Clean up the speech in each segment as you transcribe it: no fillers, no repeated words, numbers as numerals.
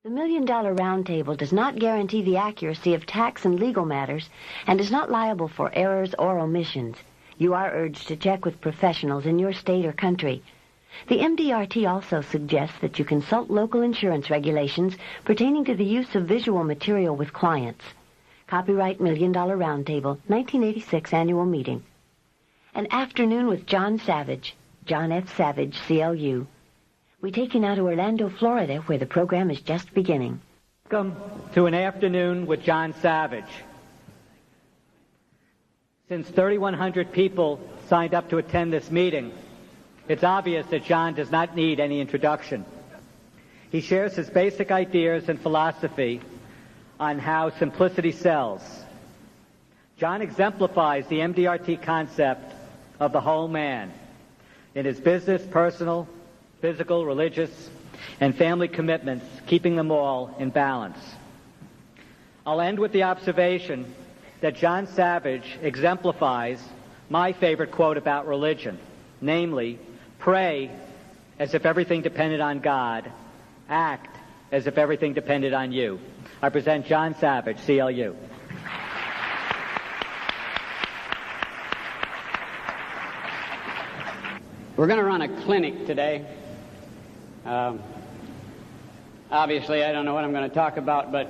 The $1 Million Roundtable does not guarantee the accuracy of tax and legal matters and is not liable for errors or omissions. You are urged to check with professionals in your state or country. The MDRT also suggests that you consult local insurance regulations pertaining to the use of visual material with clients. Copyright $1 Million Roundtable, 1986 Annual Meeting. An Afternoon with John Savage, John F. Savage, CLU. We take you now to Orlando, Florida, where the program is just beginning. Welcome to An Afternoon with John Savage. Since 3,100 people signed up to attend this meeting, it's obvious that John does not need any introduction. He shares his basic ideas and philosophy on how simplicity sells. John exemplifies the MDRT concept of the whole man in his business, personal, physical, religious, and family commitments, keeping them all in balance. I'll end with the observation that John Savage exemplifies my favorite quote about religion, namely, pray as if everything depended on God, act as if everything depended on you. I present John Savage, CLU. We're going to run a clinic today. Obviously, I don't know what I'm going to talk about, but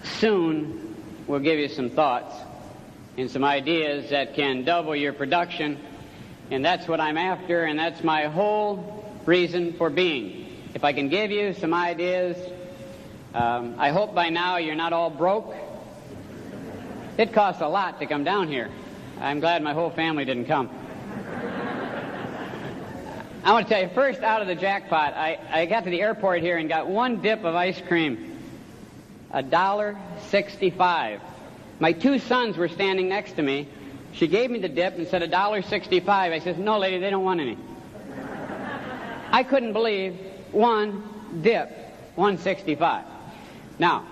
soon we'll give you some thoughts and some ideas that can double your production, and that's what I'm after, and that's my whole reason for being. If I can give you some ideas, I hope by now you're not all broke. It costs a lot to come down here. I'm glad my whole family didn't come. I want to tell you, first out of the jackpot, I got to the airport here and got one dip of ice cream, $1.65. My two sons were standing next to me. She gave me the dip and said $1.65. I said, no, lady, they don't want any. I couldn't believe one dip, $1.65. Now,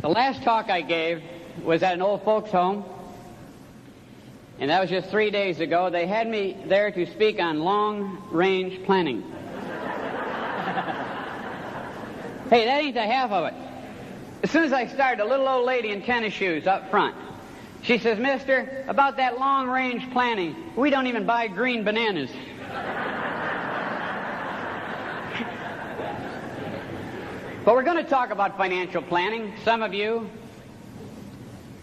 the last talk I gave was at an old folks' home, and that was just 3 days ago. They had me there to speak on long-range planning. Hey, that ain't the half of it. As soon as I started, a little old lady in tennis shoes up front. She says, mister, about that long-range planning, we don't even buy green bananas. But we're going to talk about financial planning. Some of you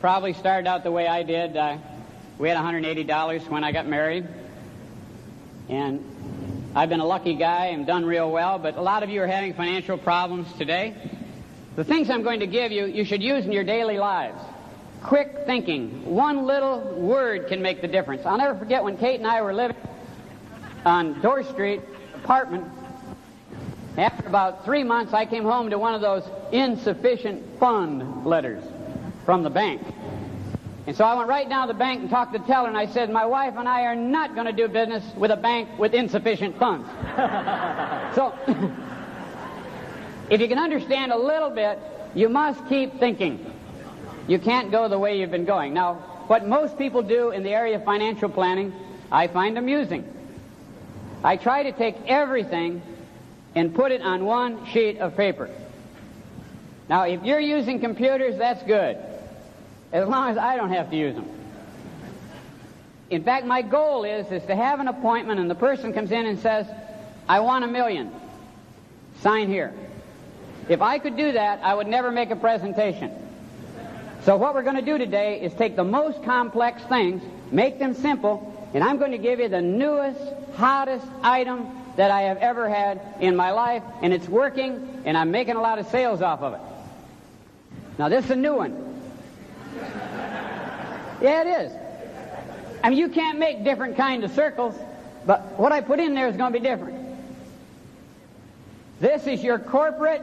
probably started out the way I did. We had $180 when I got married, and I've been a lucky guy and done real well, but a lot of you are having financial problems today. The things I'm going to give you, you should use in your daily lives. Quick thinking. One little word can make the difference. I'll never forget when Kate and I were living on Dorr Street apartment. After about 3 months, I came home to one of those insufficient fund letters from the bank. And so I went right down to the bank and talked to the teller, and I said, my wife and I are not going to do business with a bank with insufficient funds. So, if you can understand a little bit, you must keep thinking. You can't go the way you've been going. Now, what most people do in the area of financial planning, I find amusing. I try to take everything and put it on one sheet of paper. Now, if you're using computers, that's good, as long as I don't have to use them. In fact, my goal is to have an appointment and the person comes in and says, I want $1 million. Sign here. If I could do that, I would never make a presentation. So what we're going to do today is take the most complex things, make them simple, and I'm going to give you the newest, hottest item that I have ever had in my life, and it's working, and I'm making a lot of sales off of it. Now, this is a new one. Yeah, it is. I mean, you can't make different kinds of circles, but what I put in there is going to be different. This is your corporate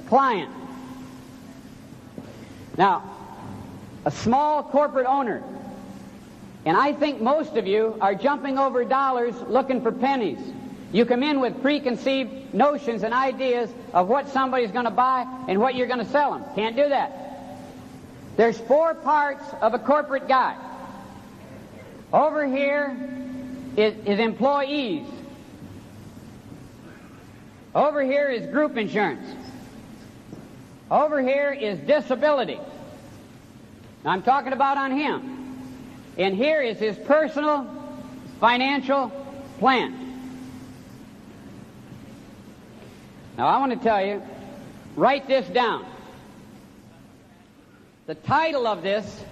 client. Now, a small corporate owner, and I think most of you are jumping over dollars looking for pennies. You come in with preconceived notions and ideas of what somebody's going to buy and what you're going to sell them. Can't do that. There's 4 parts of a corporate guy. Over here is employees. Over here is group insurance. Over here is disability. Now, I'm talking about on him. And here is his personal financial plan. Now, I want to tell you, write this down. The title of this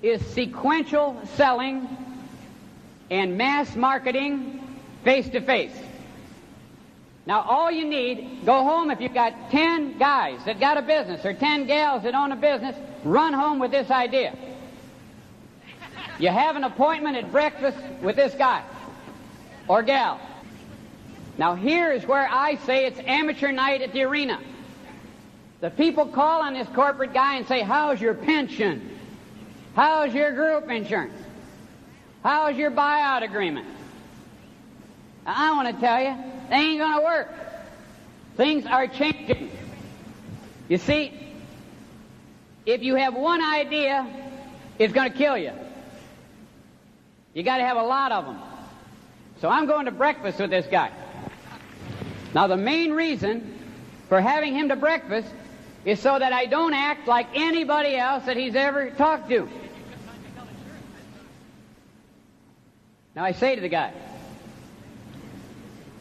is Sequential Selling and Mass Marketing Face-to-Face. Now, all you need, go home if you've got 10 guys that got a business or 10 gals that own a business, run home with this idea. You have an appointment at breakfast with this guy or gal. Now, here is where I say it's amateur night at the arena. The people call on this corporate guy and say, how's your pension? How's your group insurance? How's your buyout agreement? Now, I want to tell you, they ain't going to work. Things are changing. You see, if you have one idea, it's going to kill you. You got to have a lot of them. So I'm going to breakfast with this guy. Now, the main reason for having him to breakfast is so that I don't act like anybody else that he's ever talked to. Now, I say to the guy,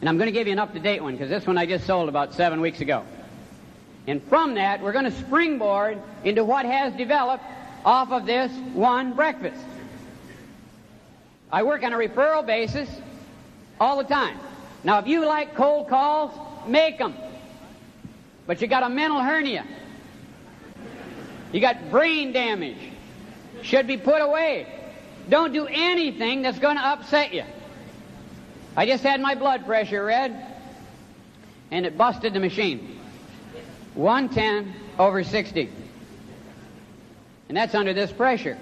and I'm going to give you an up-to-date one, because this one I just sold about 7 weeks ago. And from that, we're going to springboard into what has developed off of this one breakfast. I work on a referral basis all the time. Now, if you like cold calls, make them. But you got a mental hernia. You got brain damage. Should be put away. Don't do anything that's going to upset you. I just had my blood pressure read, and it busted the machine. 110/60. And that's under this pressure.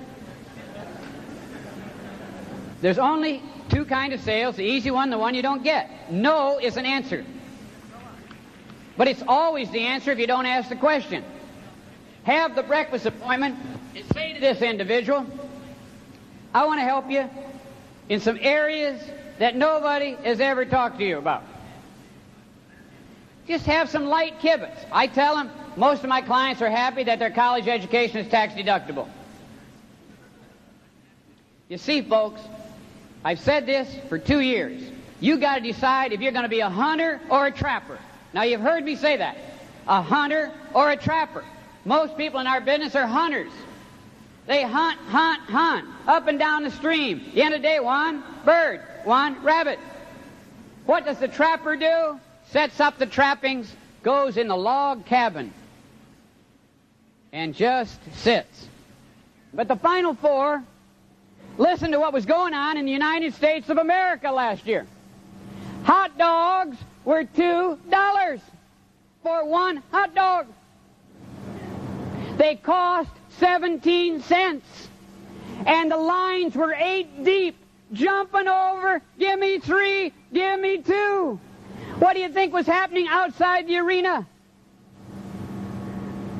There's only two kinds of sales, the easy one, the one you don't get. No is an answer. But it's always the answer if you don't ask the question. Have the breakfast appointment and say to this individual, I want to help you in some areas that nobody has ever talked to you about. Just have some light kibitz. I tell them most of my clients are happy that their college education is tax deductible. You see, folks, I've said this for 2 years. You got to decide if you're going to be a hunter or a trapper. Now, you've heard me say that. A hunter or a trapper. Most people in our business are hunters. They hunt, hunt, hunt, up and down the stream. At the end of the day, one bird, one rabbit. What does the trapper do? Sets up the trappings, goes in the log cabin, and just sits. But the final four, listen to what was going on in the United States of America last year. Hot dogs were $2 for one hot dog. They cost 17 cents. And the lines were 8 deep, jumping over, give me 3, give me 2. What do you think was happening outside the arena?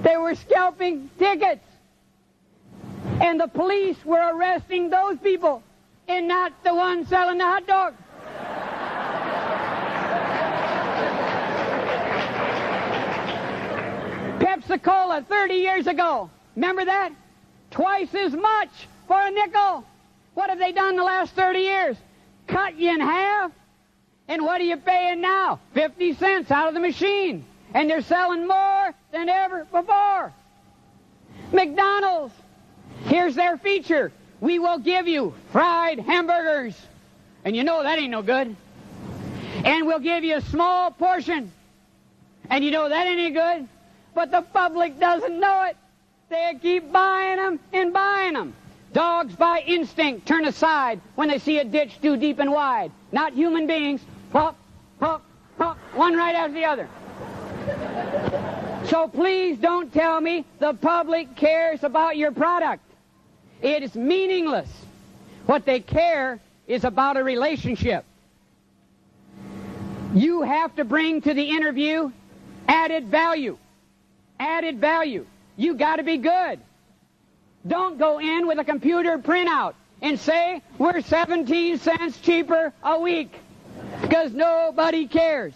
They were scalping tickets. And the police were arresting those people and not the ones selling the hot dog. Pepsi-Cola 30 years ago. Remember that? Twice as much for a nickel. What have they done the last 30 years? Cut you in half. And what are you paying now? 50 cents out of the machine. And they're selling more than ever before. McDonald's. Here's their feature. We will give you fried hamburgers. And you know that ain't no good. And we'll give you a small portion. And you know that ain't any good. But the public doesn't know it. They keep buying them and buying them. Dogs by instinct turn aside when they see a ditch too deep and wide. Not human beings. Plop, plop, plop, one right after the other. So please don't tell me the public cares about your product. It is meaningless. What they care is about a relationship. You have to bring to the interview added value. Added value. You got to be good. Don't go in with a computer printout and say we're 17 cents cheaper a week, because nobody cares.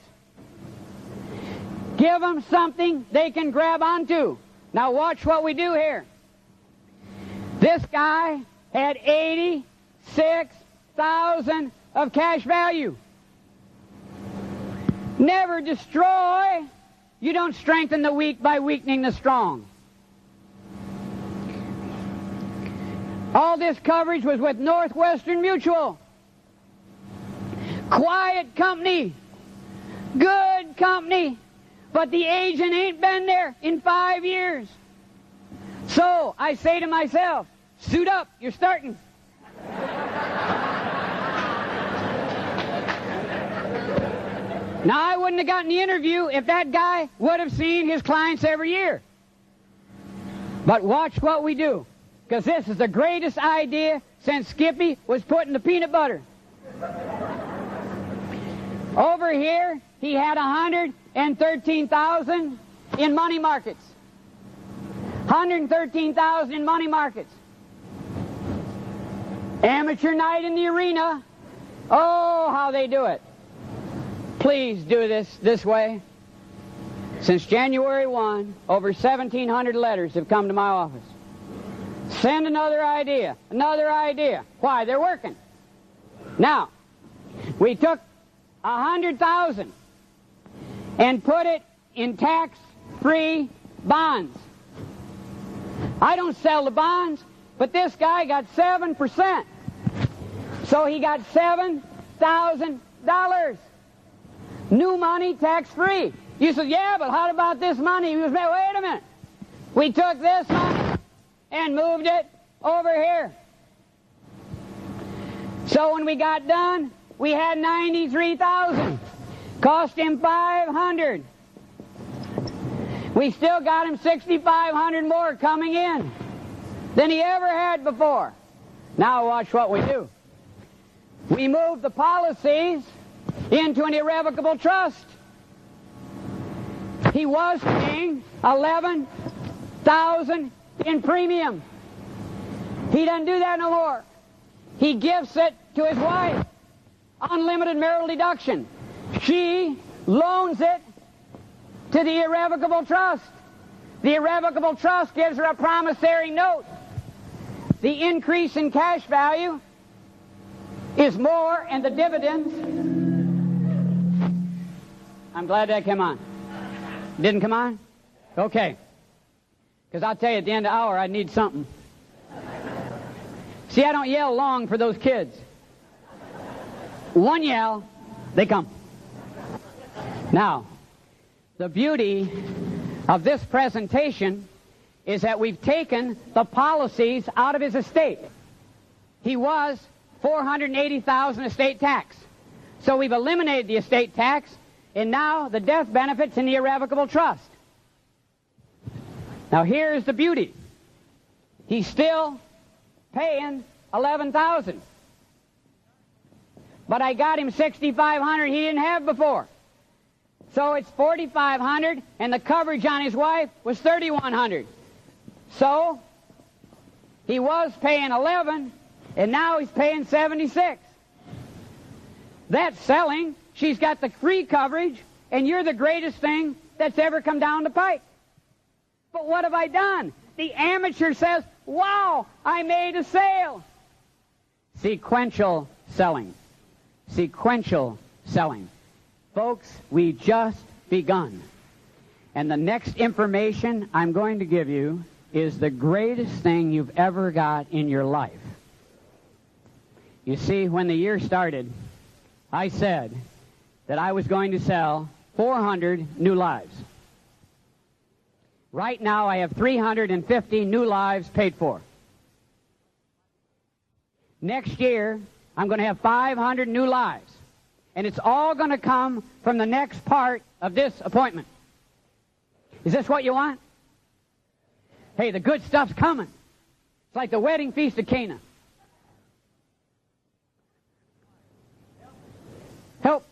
Give them something they can grab onto. Now watch what we do here. This guy had 86,000 of cash value. Never destroy. You don't strengthen the weak by weakening the strong. All this coverage was with Northwestern Mutual. Quiet company. Good company. But the agent ain't been there in 5 years. So I say to myself, suit up, you're starting. Now, I wouldn't have gotten the interview if that guy would have seen his clients every year. But watch what we do, because this is the greatest idea since Skippy was put in the peanut butter. Over here, he had 113,000 in money markets. 113,000 in money markets. Amateur night in the arena. Oh, how they do it. Please do this way. Since January 1, over 1,700 letters have come to my office. Send another idea, another idea. Why? They're working. Now, we took 100,000 and put it in tax-free bonds. I don't sell the bonds, but this guy got 7%. So he got $7,000. New money, tax-free. You said, yeah, but how about this money? He was, wait a minute. We took this money and moved it over here. So when we got done, we had 93,000. Cost him 500. We still got him 6,500 more coming in than he ever had before. Now watch what we do. We move the policies into an irrevocable trust. He was paying $11,000 in premium. He doesn't do that no more. He gifts it to his wife. Unlimited marital deduction. She loans it to the irrevocable trust. The irrevocable trust gives her a promissory note. The increase in cash value is more, and the dividends. I'm glad that came on. Didn't come on? Okay. Because I'll tell you, at the end of the hour, I need something. See, I don't yell long for those kids. One yell, they come. Now, the beauty of this presentation is that we've taken the policies out of his estate. He was $480,000 estate tax. So we've eliminated the estate tax, and now the death benefits in the irrevocable trust. Now here's the beauty. He's still paying $11,000. But I got him $6,500 he didn't have before. So it's $4,500, and the coverage on his wife was $3,100. So he was paying $11,000, and now he's paying $76,000. That's selling. She's got the free coverage, and you're the greatest thing that's ever come down the pike. But what have I done? The amateur says, wow, I made a sale. Sequential selling. Sequential selling. Folks, we just begun. And the next information I'm going to give you is the greatest thing you've ever got in your life. You see, when the year started, I said that I was going to sell 400 new lives. Right now, I have 350 new lives paid for. Next year, I'm going to have 500 new lives. And it's all going to come from the next part of this appointment. Is this what you want? Hey, the good stuff's coming. It's like the wedding feast of Cana. Help.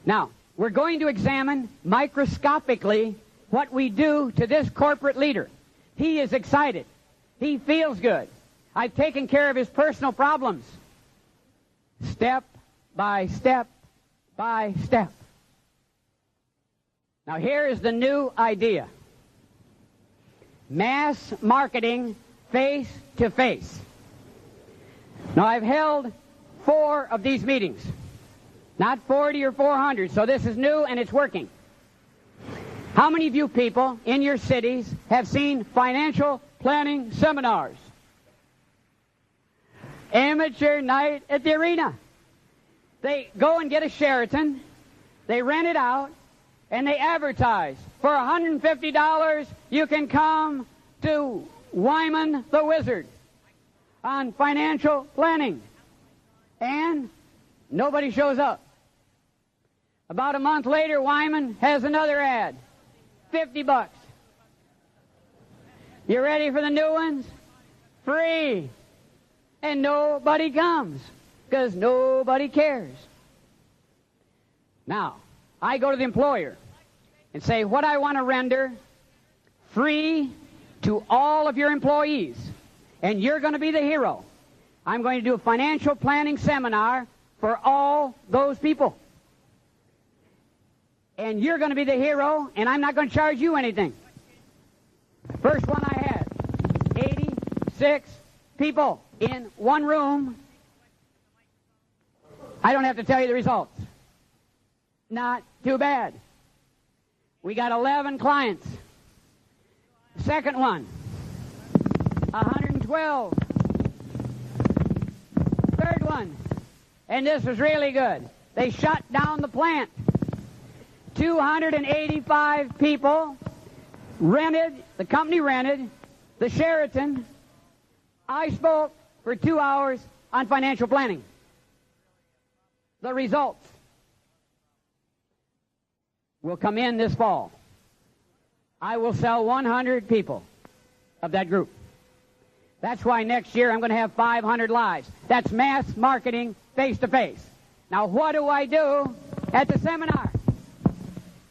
Now, we're going to examine microscopically what we do to this corporate leader. He is excited. He feels good. I've taken care of his personal problems. Step by step by step. Now here is the new idea. Mass marketing face-to-face. Now I've held 4 of these meetings, not 40 or 400, so this is new and it's working. How many of you people in your cities have seen financial planning seminars? Amateur night at the arena. They go and get a Sheraton, they rent it out, and they advertise. For $150, you can come to Wyman the Wizard on financial planning. And nobody shows up. About a month later, Wyman has another ad. $50. You ready for the new ones? Free. And nobody comes because nobody cares. Now, I go to the employer and say, what I want to render free to all of your employees, and you're going to be the hero. I'm going to do a financial planning seminar for all those people. And you're going to be the hero, and I'm not going to charge you anything. First one I had, 86 people in one room. I don't have to tell you the results. Not too bad. We got 11 clients. Second one, 112. Third one, and this was really good. They shut down the plant. 285 people rented, the company rented the Sheraton. I spoke for 2 hours on financial planning. The results will come in this fall. I will sell 100 people of that group. That's why next year I'm going to have 500 lives. That's mass marketing face-to-face. Now, what do I do at the seminar?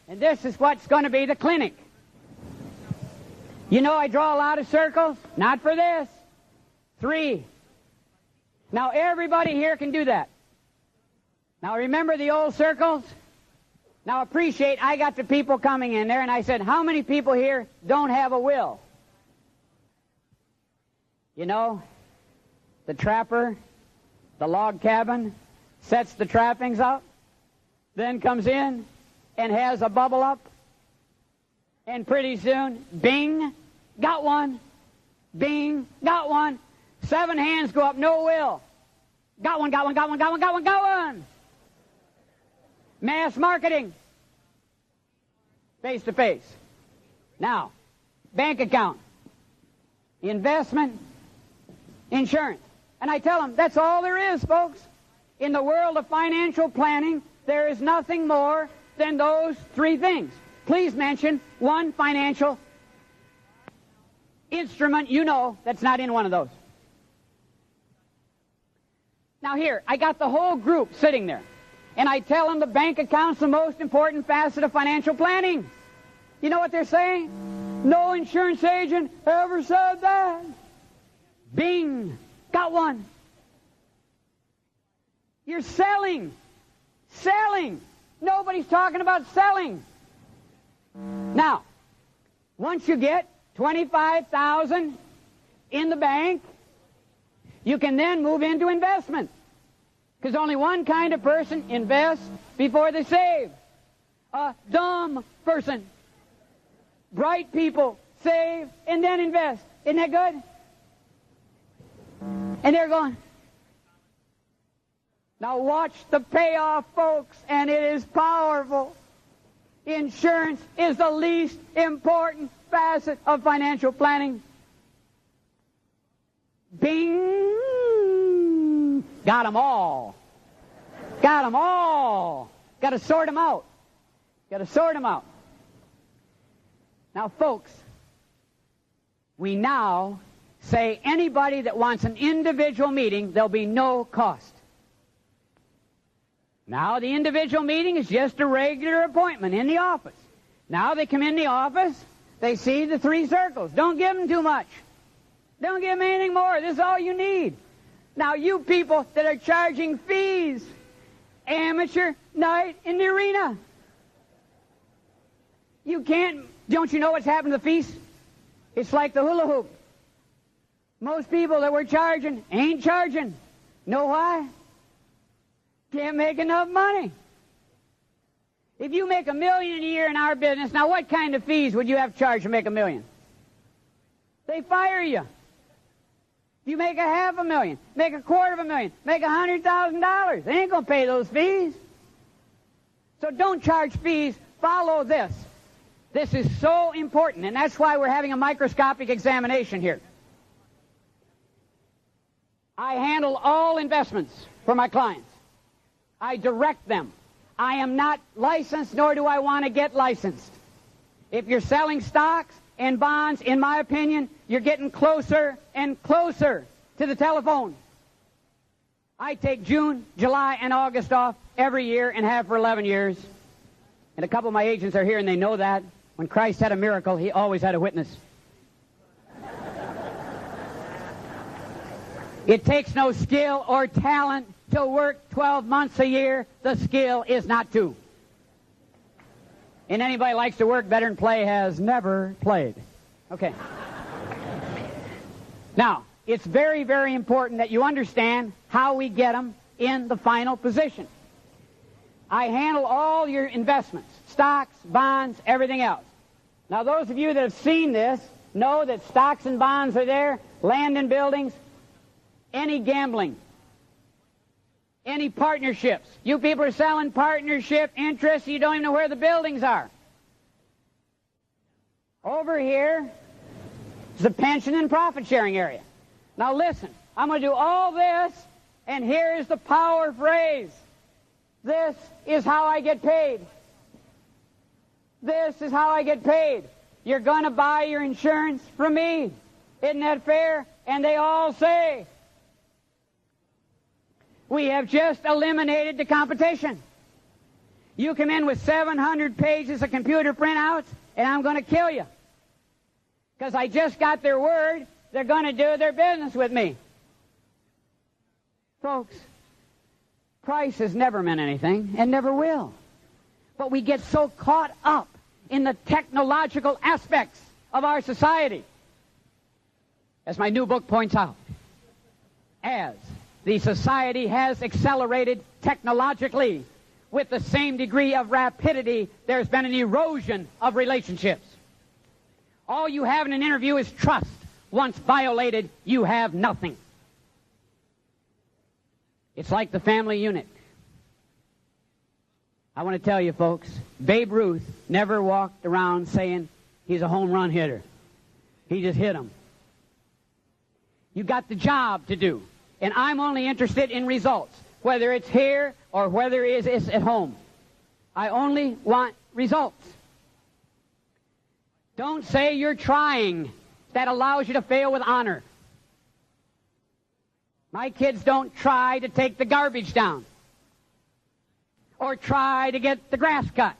And this is what's going to be the clinic. You know, I draw a lot of circles. Not for this. 3. Now, everybody here can do that. Now, remember the old circles? Now, appreciate, I got the people coming in there, and I said, how many people here don't have a will? You know, the trapper, the log cabin, sets the trappings up, then comes in and has a bubble up, and pretty soon, bing, got one. Bing, got one. 7 hands go up, no will. Got one, got one, got one, got one, got one, got one. Mass marketing. Face to face. Now, bank account, investment, insurance. And I tell them, that's all there is, folks. In the world of financial planning, there is nothing more than those 3 things. Please mention one financial instrument you know that's not in one of those. Now here, I got the whole group sitting there. And I tell them the bank account's the most important facet of financial planning. You know what they're saying? No insurance agent ever said that. Bing, got one. You're selling. Selling. Nobody's talking about selling. Now, once you get $25,000 in the bank, you can then move into investment. Because only one kind of person invests before they save. A dumb person. Bright people save and then invest. Isn't that good? And they're going, now watch the payoff, folks, and it is powerful. Insurance is the least important facet of financial planning. Bing! Got them all. Got them all. Got to sort them out. Got to sort them out. Now, folks, we now say anybody that wants an individual meeting, there'll be no cost. Now, the individual meeting is just a regular appointment in the office. Now they come in the office, they see the 3 circles. Don't give them too much. Don't give them anything more. This is all you need. Now, you people that are charging fees amateur night in the arena. You can't, don't you know what's happened to the feast? It's like the hula hoop. Most people that were charging ain't charging. Know why? Can't make enough money. If you make $1 million a year in our business, now what kind of fees would you have to charge to make $1 million? They fire you. If you make $500,000, make $250,000, make $100,000, they ain't going to pay those fees. So don't charge fees. Follow this. This is so important, and that's why we're having a microscopic examination here. I handle all investments for my clients. I direct them. I am not licensed, nor do I want to get licensed. If you're selling stocks and bonds, in my opinion, you're getting closer and closer to the telephone. I take June, July, and August off every year and have for 11 years. And a couple of my agents are here, and they know that. When Christ had a miracle, he always had a witness. It takes no skill or talent to work 12 months a year. The skill is not to. And anybody likes to work better than play has never played. Okay. Now, it's very, very important that you understand how we get them in the final position. I handle all your investments, stocks, bonds, everything else. Now, those of you that have seen this know that stocks and bonds are there, land and buildings, any gambling, any partnerships. You people are selling partnership interests, you don't even know where the buildings are. Over here is the pension and profit sharing area. Now listen, I'm going to do all this, and here is the power phrase. This is how I get paid. This is how I get paid. You're going to buy your insurance from me. Isn't that fair? And they all say, we have just eliminated the competition. You come in with 700 pages of computer printouts, and I'm going to kill you. Because I just got their word, they're going to do their business with me. Folks, price has never meant anything, and never will. But we get so caught up in the technological aspects of our society. As my new book points out, as the society has accelerated technologically with the same degree of rapidity, there's been an erosion of relationships. All you have in an interview is trust. Once violated, you have nothing. It's like the family unit. I want to tell you, folks, Babe Ruth never walked around saying he's a home run hitter. He just hit them. You got the job to do. And I'm only interested in results, whether it's here or whether it is at home. I only want results. Don't say you're trying. That allows you to fail with honor. My kids don't try to take the garbage down or try to get the grass cut.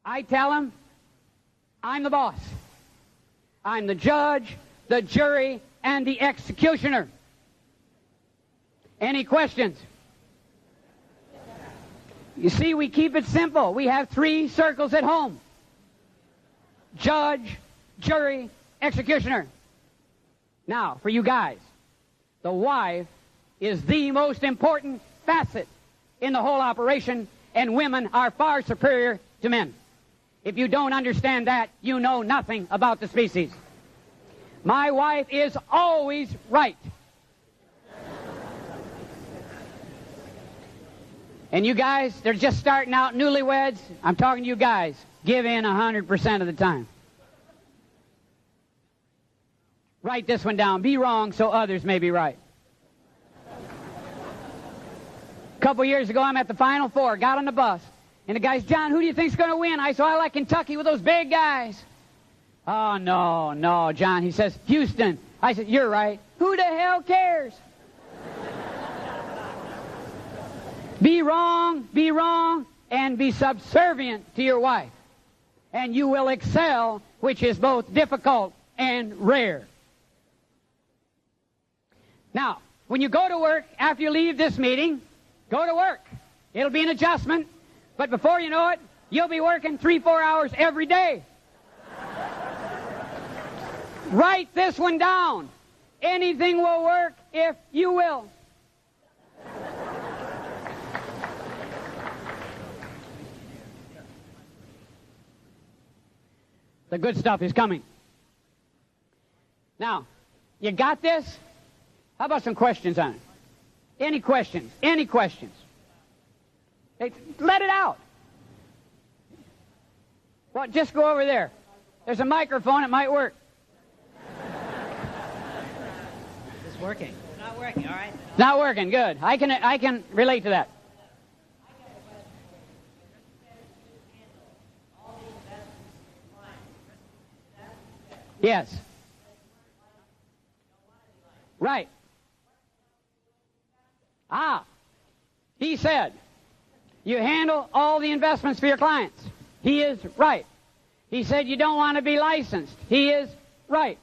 I tell them, I'm the boss. I'm the judge, the jury, and the executioner. Any questions? You see, we keep it simple. We have 3 circles at home. Judge, jury, executioner. Now, for you guys, the wife is the most important facet in the whole operation, and women are far superior to men. If you don't understand that, you know nothing about the species. My wife is always right. And you guys, they're just starting out newlyweds. I'm talking to you guys. Give in 100% of the time. Write this one down. Be wrong so others may be right. A couple years ago, I'm at the Final Four, got on the bus, and the guy's, John, who do you think's going to win? I said, I like Kentucky with those big guys. Oh, no, John. He says, Houston. I said, you're right. Who the hell cares? Be wrong, and be subservient to your wife. And you will excel, which is both difficult and rare. Now, when you go to work, after you leave this meeting, Go to work. It'll be an adjustment, but before you know it, you'll be working 3-4 hours every day. Write this one down. Anything will work if you will. The good stuff is coming. Now, you got this? How about some questions on it? Any questions? Any questions? Hey, let it out. Well, just go over there. There's a microphone. It might work. It's working. It's not working, all right? Not working. Good. I can relate to that. Yes. Right. He said, you handle all the investments for your clients. He is right. He said you don't want to be licensed. He is right.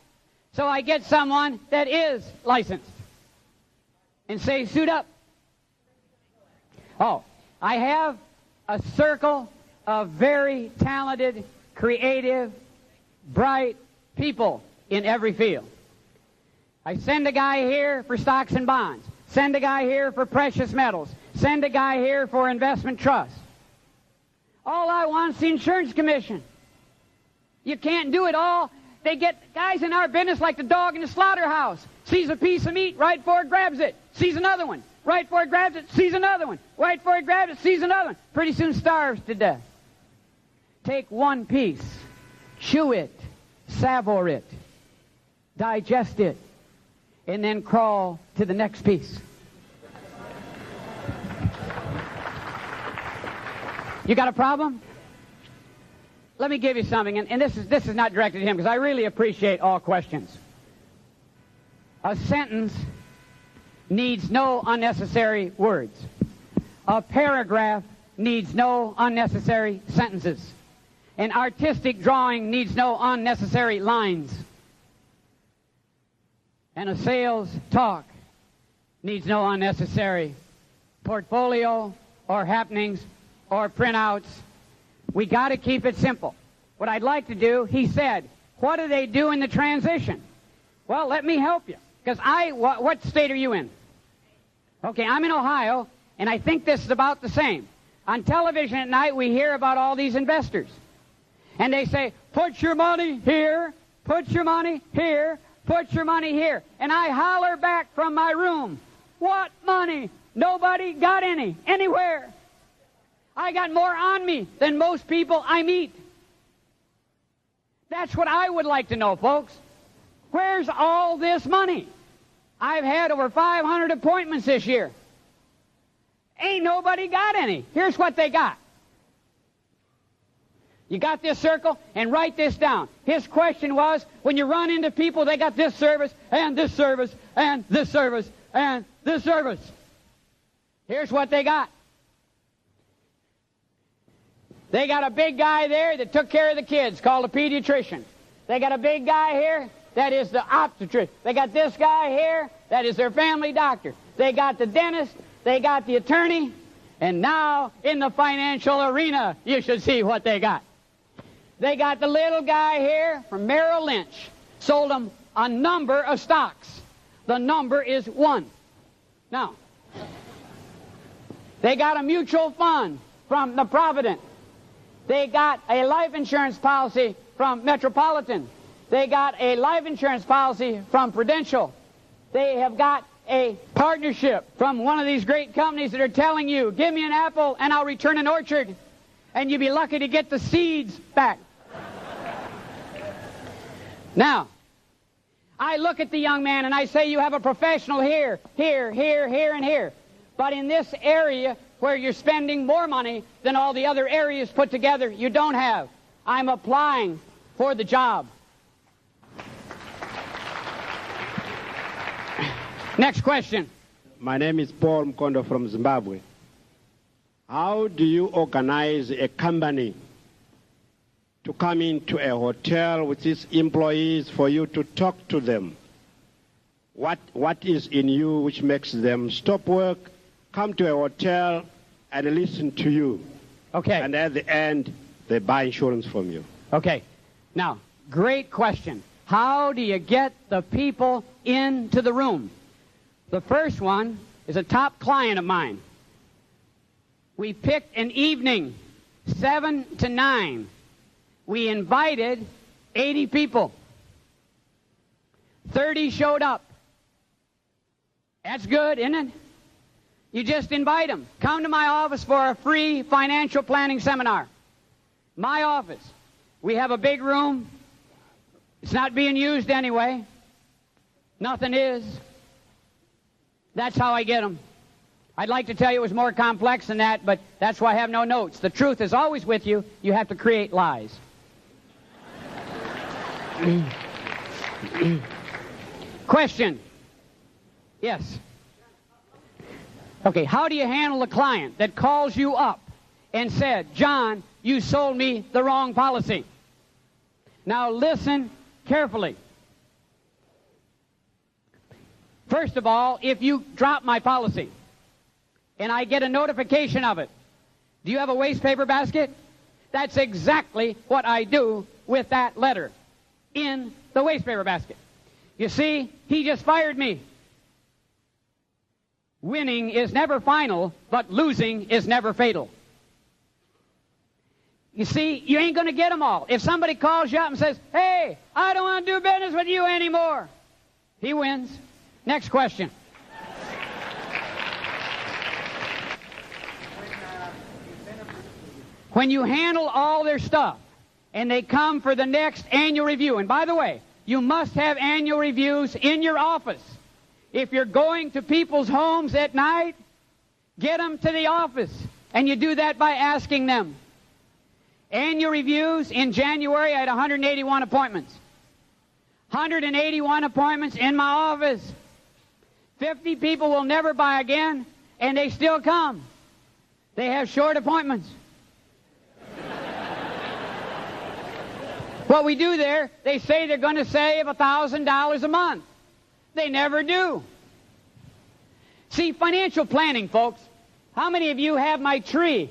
So I get someone that is licensed and say, suit up. Oh, I have a circle of very talented, creative, bright people in every field. I send a guy here for stocks and bonds. Send a guy here for precious metals. Send a guy here for investment trusts. All I want is the insurance commission. You can't do it all. They get guys in our business like the dog in the slaughterhouse. Sees a piece of meat, right for it, grabs it. Sees another one. Right for it, grabs it. Sees another one. Right for it, grabs it. Sees another one. Pretty soon starves to death. Take one piece. Chew it. Savour it. Digest it. And then crawl to the next piece. You got a problem? Let me give you something, and this is not directed to him, because I really appreciate all questions. A sentence needs no unnecessary words. A paragraph needs no unnecessary sentences. An artistic drawing needs no unnecessary lines. And a sales talk needs no unnecessary portfolio or happenings or printouts. We got to keep it simple. What I'd like to do, he said, what do they do in the transition? Well, let me help you. Because what state are you in? Okay, I'm in Ohio, and I think this is about the same. On television at night, we hear about all these investors. And they say, put your money here, put your money here, put your money here. And I holler back from my room, what money? Nobody got any, anywhere. I got more on me than most people I meet. That's what I would like to know, folks. Where's all this money? I've had over 500 appointments this year. Ain't nobody got any. Here's what they got. You got this circle, and write this down. His question was, when you run into people, they got this service, and this service, and this service, and this service. Here's what they got. They got a big guy there that took care of the kids, called a pediatrician. They got a big guy here that is the obstetrician. They got this guy here that is their family doctor. They got the dentist. They got the attorney. And now, in the financial arena, you should see what they got. They got the little guy here from Merrill Lynch. Sold them a number of stocks. The number is 1. Now, they got a mutual fund from the Provident. They got a life insurance policy from Metropolitan. They got a life insurance policy from Prudential. They have got a partnership from one of these great companies that are telling you, give me an apple and I'll return an orchard. And you'd be lucky to get the seeds back. Now, I look at the young man and I say, you have a professional here, here, here, here, and here. But in this area where you're spending more money than all the other areas put together, you don't have. I'm applying for the job. Next question. My name is Paul Mkondo from Zimbabwe. How do you organize a company to come into a hotel with its employees for you to talk to them? What is in you which makes them stop work come to a hotel and listen to you. Okay. And at the end, they buy insurance from you. Okay. Now, great question. How do you get the people into the room? The first one is a top client of mine. We picked an evening, 7 to 9. We invited 80 people. 30 showed up. That's good, isn't it? You just invite them. Come to my office for a free financial planning seminar. My office. We have a big room. It's not being used anyway. Nothing is. That's how I get them. I'd like to tell you it was more complex than that, but that's why I have no notes. The truth is always with you. You have to create lies. Question. Yes. Okay, how do you handle a client that calls you up and said, John, you sold me the wrong policy? Now listen carefully. First of all, if you drop my policy and I get a notification of it, do you have a waste paper basket? That's exactly what I do with that letter in the waste paper basket. You see, he just fired me. Winning is never final, but losing is never fatal. You see, you ain't going to get them all. If somebody calls you up and says, hey, I don't want to do business with you anymore, he wins. Next question. When you handle all their stuff and they come for the next annual review, and by the way, you must have annual reviews in your office. If you're going to people's homes at night, get them to the office, and you do that by asking them. Annual reviews in January, I had 181 appointments. 181 appointments in my office. 50 people will never buy again, and they still come. They have short appointments. What we do there, they say they're going to save $1,000 a month. They never do. See, financial planning, folks. How many of you have my tree?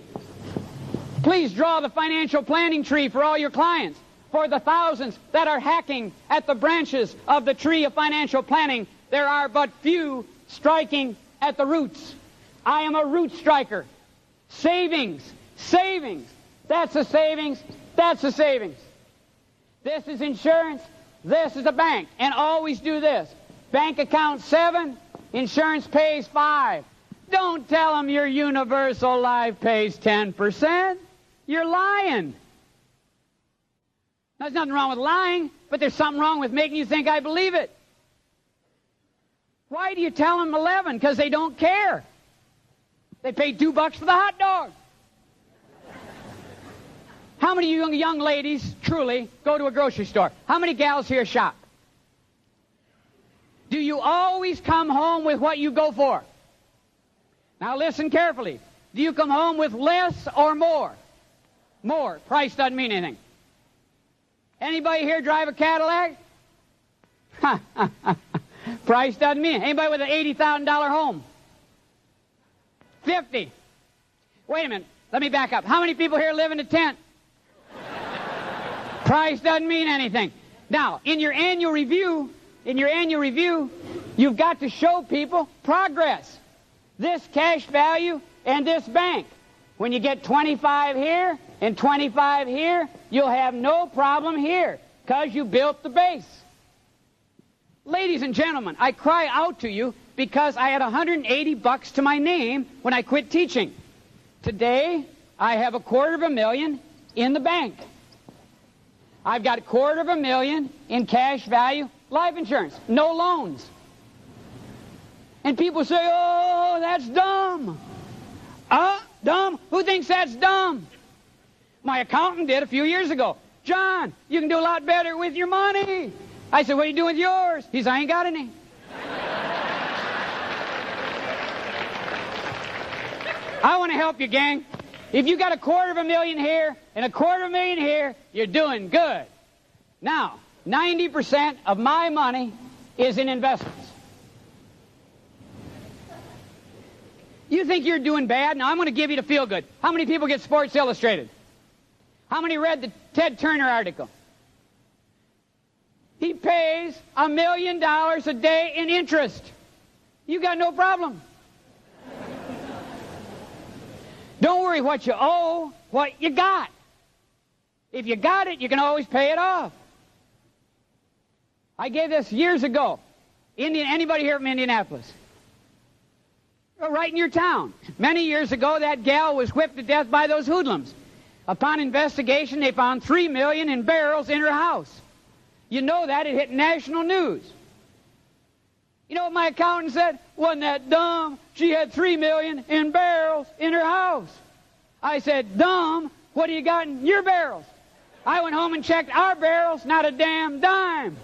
Please draw the financial planning tree for all your clients. For the thousands that are hacking at the branches of the tree of financial planning, there are but few striking at the roots. I am a root striker. Savings. Savings. That's a savings. That's a savings. This is insurance. This is a bank. And always do this. Bank account 7, insurance pays 5. Don't tell them your universal life pays 10%. You're lying. There's nothing wrong with lying, but there's something wrong with making you think I believe it. Why do you tell them 11? Because they don't care. They paid $2 for the hot dog. How many of you young ladies, truly, go to a grocery store? How many gals here shop? Do you always come home with what you go for? Now listen carefully. Do you come home with less or more? More. Price doesn't mean anything. Anybody here drive a Cadillac? Price doesn't mean anything. Anybody with an $80,000 home? 50. Wait a minute. Let me back up. How many people here live in a tent? Price doesn't mean anything. Now, in your annual review, you've got to show people progress. This cash value and this bank. When you get 25 here and 25 here, you'll have no problem here because you built the base. Ladies and gentlemen, I cry out to you because I had $180 to my name when I quit teaching. Today, I have $250,000 in the bank. I've got $250,000 in cash value life insurance, no loans. And people say, oh, that's dumb. Dumb? Who thinks that's dumb? My accountant did a few years ago. John, you can do a lot better with your money. I said, what are you doing with yours? He said, I ain't got any. I want to help you, gang. If you got $250,000 here and $250,000 here, you're doing good. Now, 90% of my money is in investments. You think you're doing bad? Now I'm going to give you the feel good. How many people get Sports Illustrated? How many read the Ted Turner article? He pays $1 million a day in interest. You got no problem. Don't worry what you owe, what you got. If you got it, you can always pay it off. I gave this years ago. Anybody here from Indianapolis? Right in your town. Many years ago, that gal was whipped to death by those hoodlums. Upon investigation, they found $3 million in barrels in her house. You know that. It hit national news. You know what my accountant said? Wasn't that dumb? She had $3 million in barrels in her house. I said, dumb? What do you got in your barrels? I went home and checked our barrels, not a damn dime.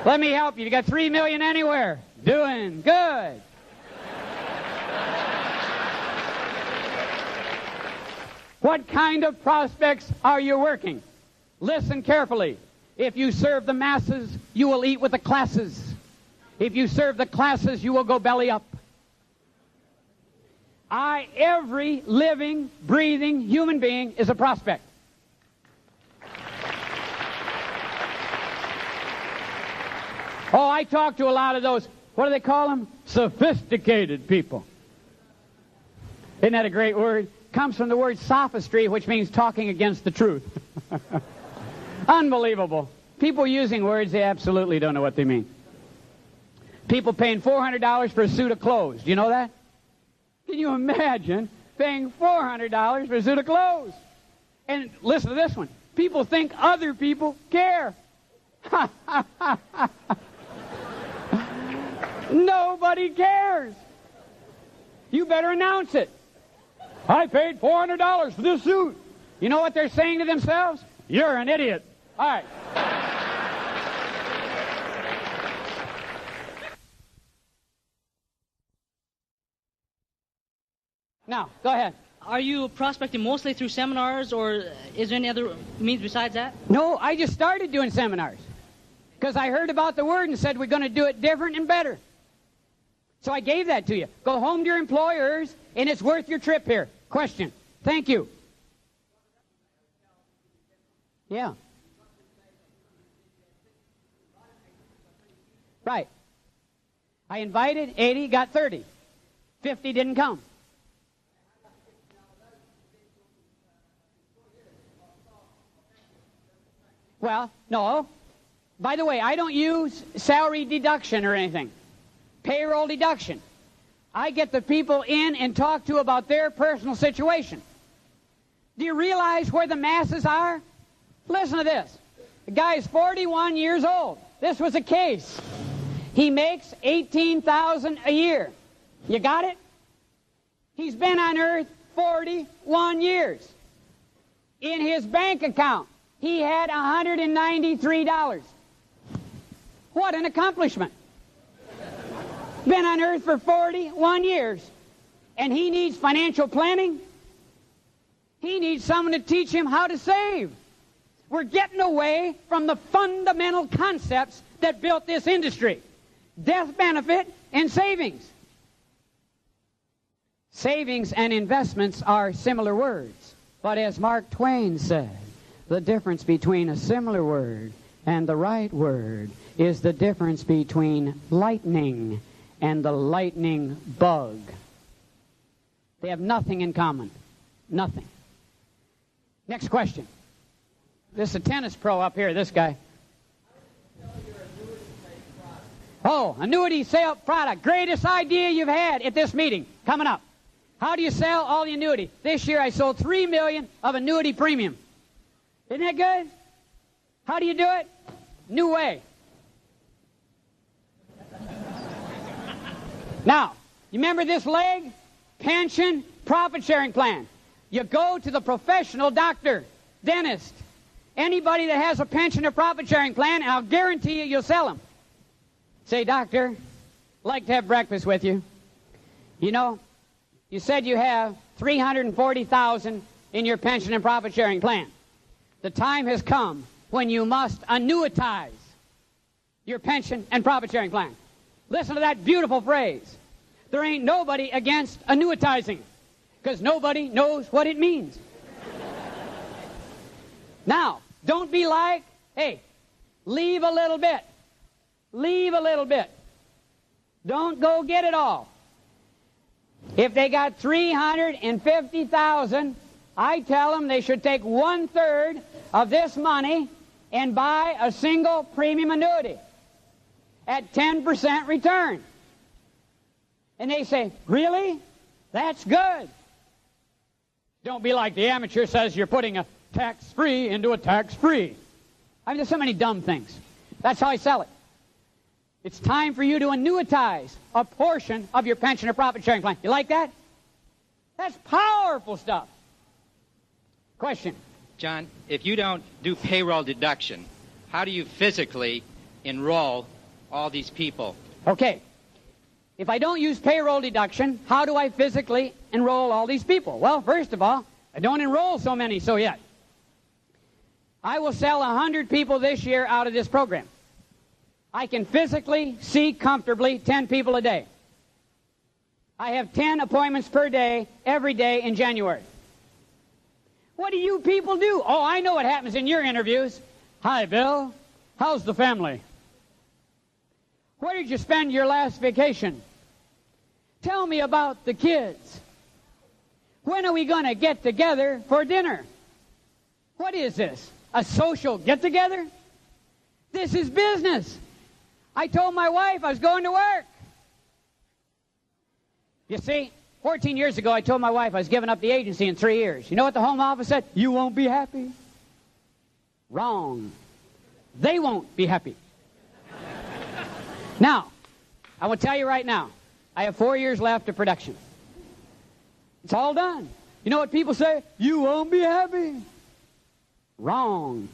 Let me help you. You got $3 million anywhere. Doing good. What kind of prospects are you working? Listen carefully. If you serve the masses, you will eat with the classes. If you serve the classes, you will go belly up. Every living, breathing human being is a prospect. Oh, I talk to a lot of those, what do they call them? Sophisticated people. Isn't that a great word? Comes from the word sophistry, which means talking against the truth. Unbelievable. People using words they absolutely don't know what they mean. People paying $400 for a suit of clothes. Do you know that? Can you imagine paying $400 for a suit of clothes? And listen to this one. People think other people care. Nobody cares. You better announce it. I paid $400 for this suit. You know what they're saying to themselves? You're an idiot. All right. Now, go ahead. Are you prospecting mostly through seminars, or is there any other means besides that? No, I just started doing seminars because I heard about the word and said we're going to do it different and better. So I gave that to you. Go home to your employers, and it's worth your trip here. Question. Thank you. Yeah. Right. I invited 80, got 30. 50 didn't come. Well, no. By the way, I don't use salary deduction or anything. Payroll deduction. I get the people in and talk to about their personal situation. Do you realize where the masses are? Listen to this. The guy is 41 years old. This was a case. He makes $18,000 a year. You got it? He's been on earth 41 years. In his bank account, he had $193. What an accomplishment. Been on earth for 41 years. And he needs financial planning. He needs someone to teach him how to save. We're getting away from the fundamental concepts that built this industry. Death benefit and savings. Savings and investments are similar words. But as Mark Twain said, the difference between a similar word and the right word is the difference between lightning and the lightning bug. They have nothing in common. Nothing. Next question. This is a tennis pro up here, this guy. Oh, annuity sale product. Greatest idea you've had at this meeting. Coming up. How do you sell all the annuity? This year I sold $3 million of annuity premium. Isn't that good? How do you do it? New way. Now, you remember this leg? Pension profit sharing plan. You go to the professional doctor, dentist, anybody that has a pension or profit sharing plan, and I'll guarantee you you'll sell them. Say, doctor, I'd like to have breakfast with you. You know, you said you have $340,000 in your pension and profit sharing plan. The time has come when you must annuitize your pension and profit sharing plan. Listen to that beautiful phrase. there ain't nobody against annuitizing, because nobody knows what it means. Now, don't be like, hey, leave a little bit. Leave a little bit. Don't go get it all. If they got $350,000, I tell them they should take 1/3 of this money and buy a single premium annuity at 10% return. And they say, really? That's good. Don't be like the amateur says you're putting a tax-free into a tax-free. I mean, there's so many dumb things. That's how I sell it. It's time for you to annuitize a portion of your pension or profit sharing plan. You like that? That's powerful stuff. Question. John, if you don't do payroll deduction, how do you physically enroll all these people? Okay. If I don't use payroll deduction, how do I physically enroll all these people? Well, first of all, I don't enroll so many yet. I will sell 100 people this year out of this program. I can physically see comfortably 10 people a day. I have 10 appointments per day, every day in January. What do you people do? Oh, I know what happens in your interviews. Hi, Bill. How's the family? Where did you spend your last vacation? Tell me about the kids. When are we going to get together for dinner? What is this? A social get-together? This is business. I told my wife I was going to work. You see, 14 years ago, I told my wife I was giving up the agency in 3 years. You know what the Home Office said? You won't be happy. Wrong. They won't be happy. Now, I will tell you right now, I have 4 years left of production. It's all done. You know what people say? You won't be happy. Wrong.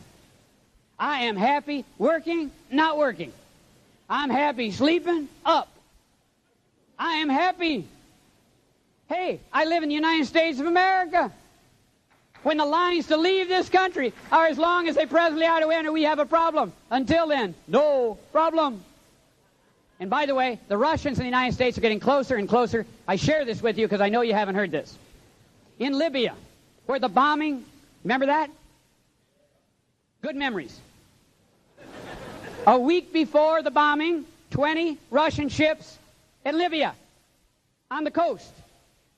I am happy working, not working. I'm happy sleeping, up. I am happy. Hey, I live in the United States of America. When the lines to leave this country are as long as they presently are to enter, we have a problem. Until then, no problem. And by the way, the Russians in the United States are getting closer and closer. I share this with you because I know you haven't heard this. In Libya, where the bombing, remember that? Good memories. A week before the bombing, 20 Russian ships in Libya on the coast.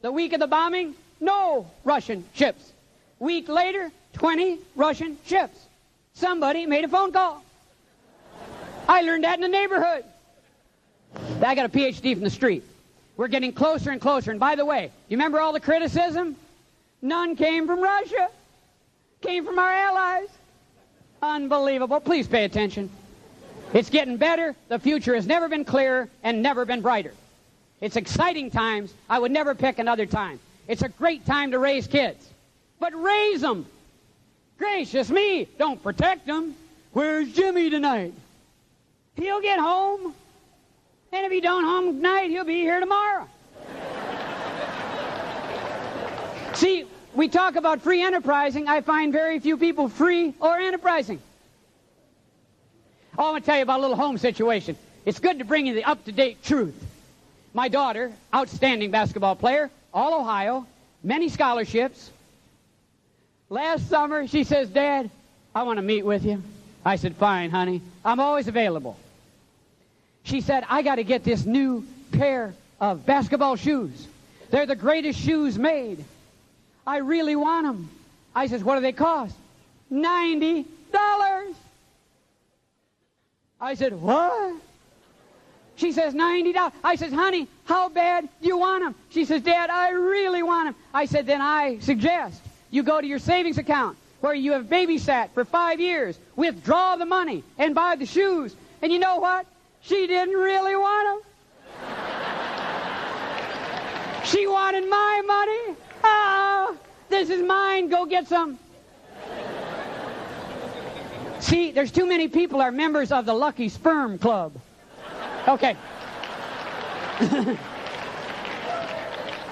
The week of the bombing, no Russian ships. Week later, 20 Russian ships. Somebody made a phone call. I learned that in the neighborhood. I got a PhD from the street. We're getting closer and closer. And by the way, you remember all the criticism? None came from Russia. Came from our allies. Unbelievable. Please pay attention. It's getting better. The future has never been clearer and never been brighter. It's exciting times. I would never pick another time. It's a great time to raise kids. But raise them. Gracious me, don't protect them. Where's Jimmy tonight? He'll get home. And if he don't home tonight, he'll be here tomorrow. See, we talk about free enterprising. I find very few people free or enterprising. Oh, I'm going to tell you about a little home situation. It's good to bring you the up-to-date truth. My daughter, outstanding basketball player, all Ohio, many scholarships. Last summer, she says, Dad, I want to meet with you. I said, fine, honey. I'm always available. She said, I got to get this new pair of basketball shoes. They're the greatest shoes made. I really want them. I says, what do they cost? $90. I said, what? She says, $90. I says, honey, how bad do you want them? She says, Dad, I really want them. I said, then I suggest you go to your savings account where you have babysat for 5 years, withdraw the money, and buy the shoes. And you know what? She didn't really want them. She wanted my money. Oh, this is mine. Go get some. See, there's too many people are members of the Lucky Sperm Club. Okay.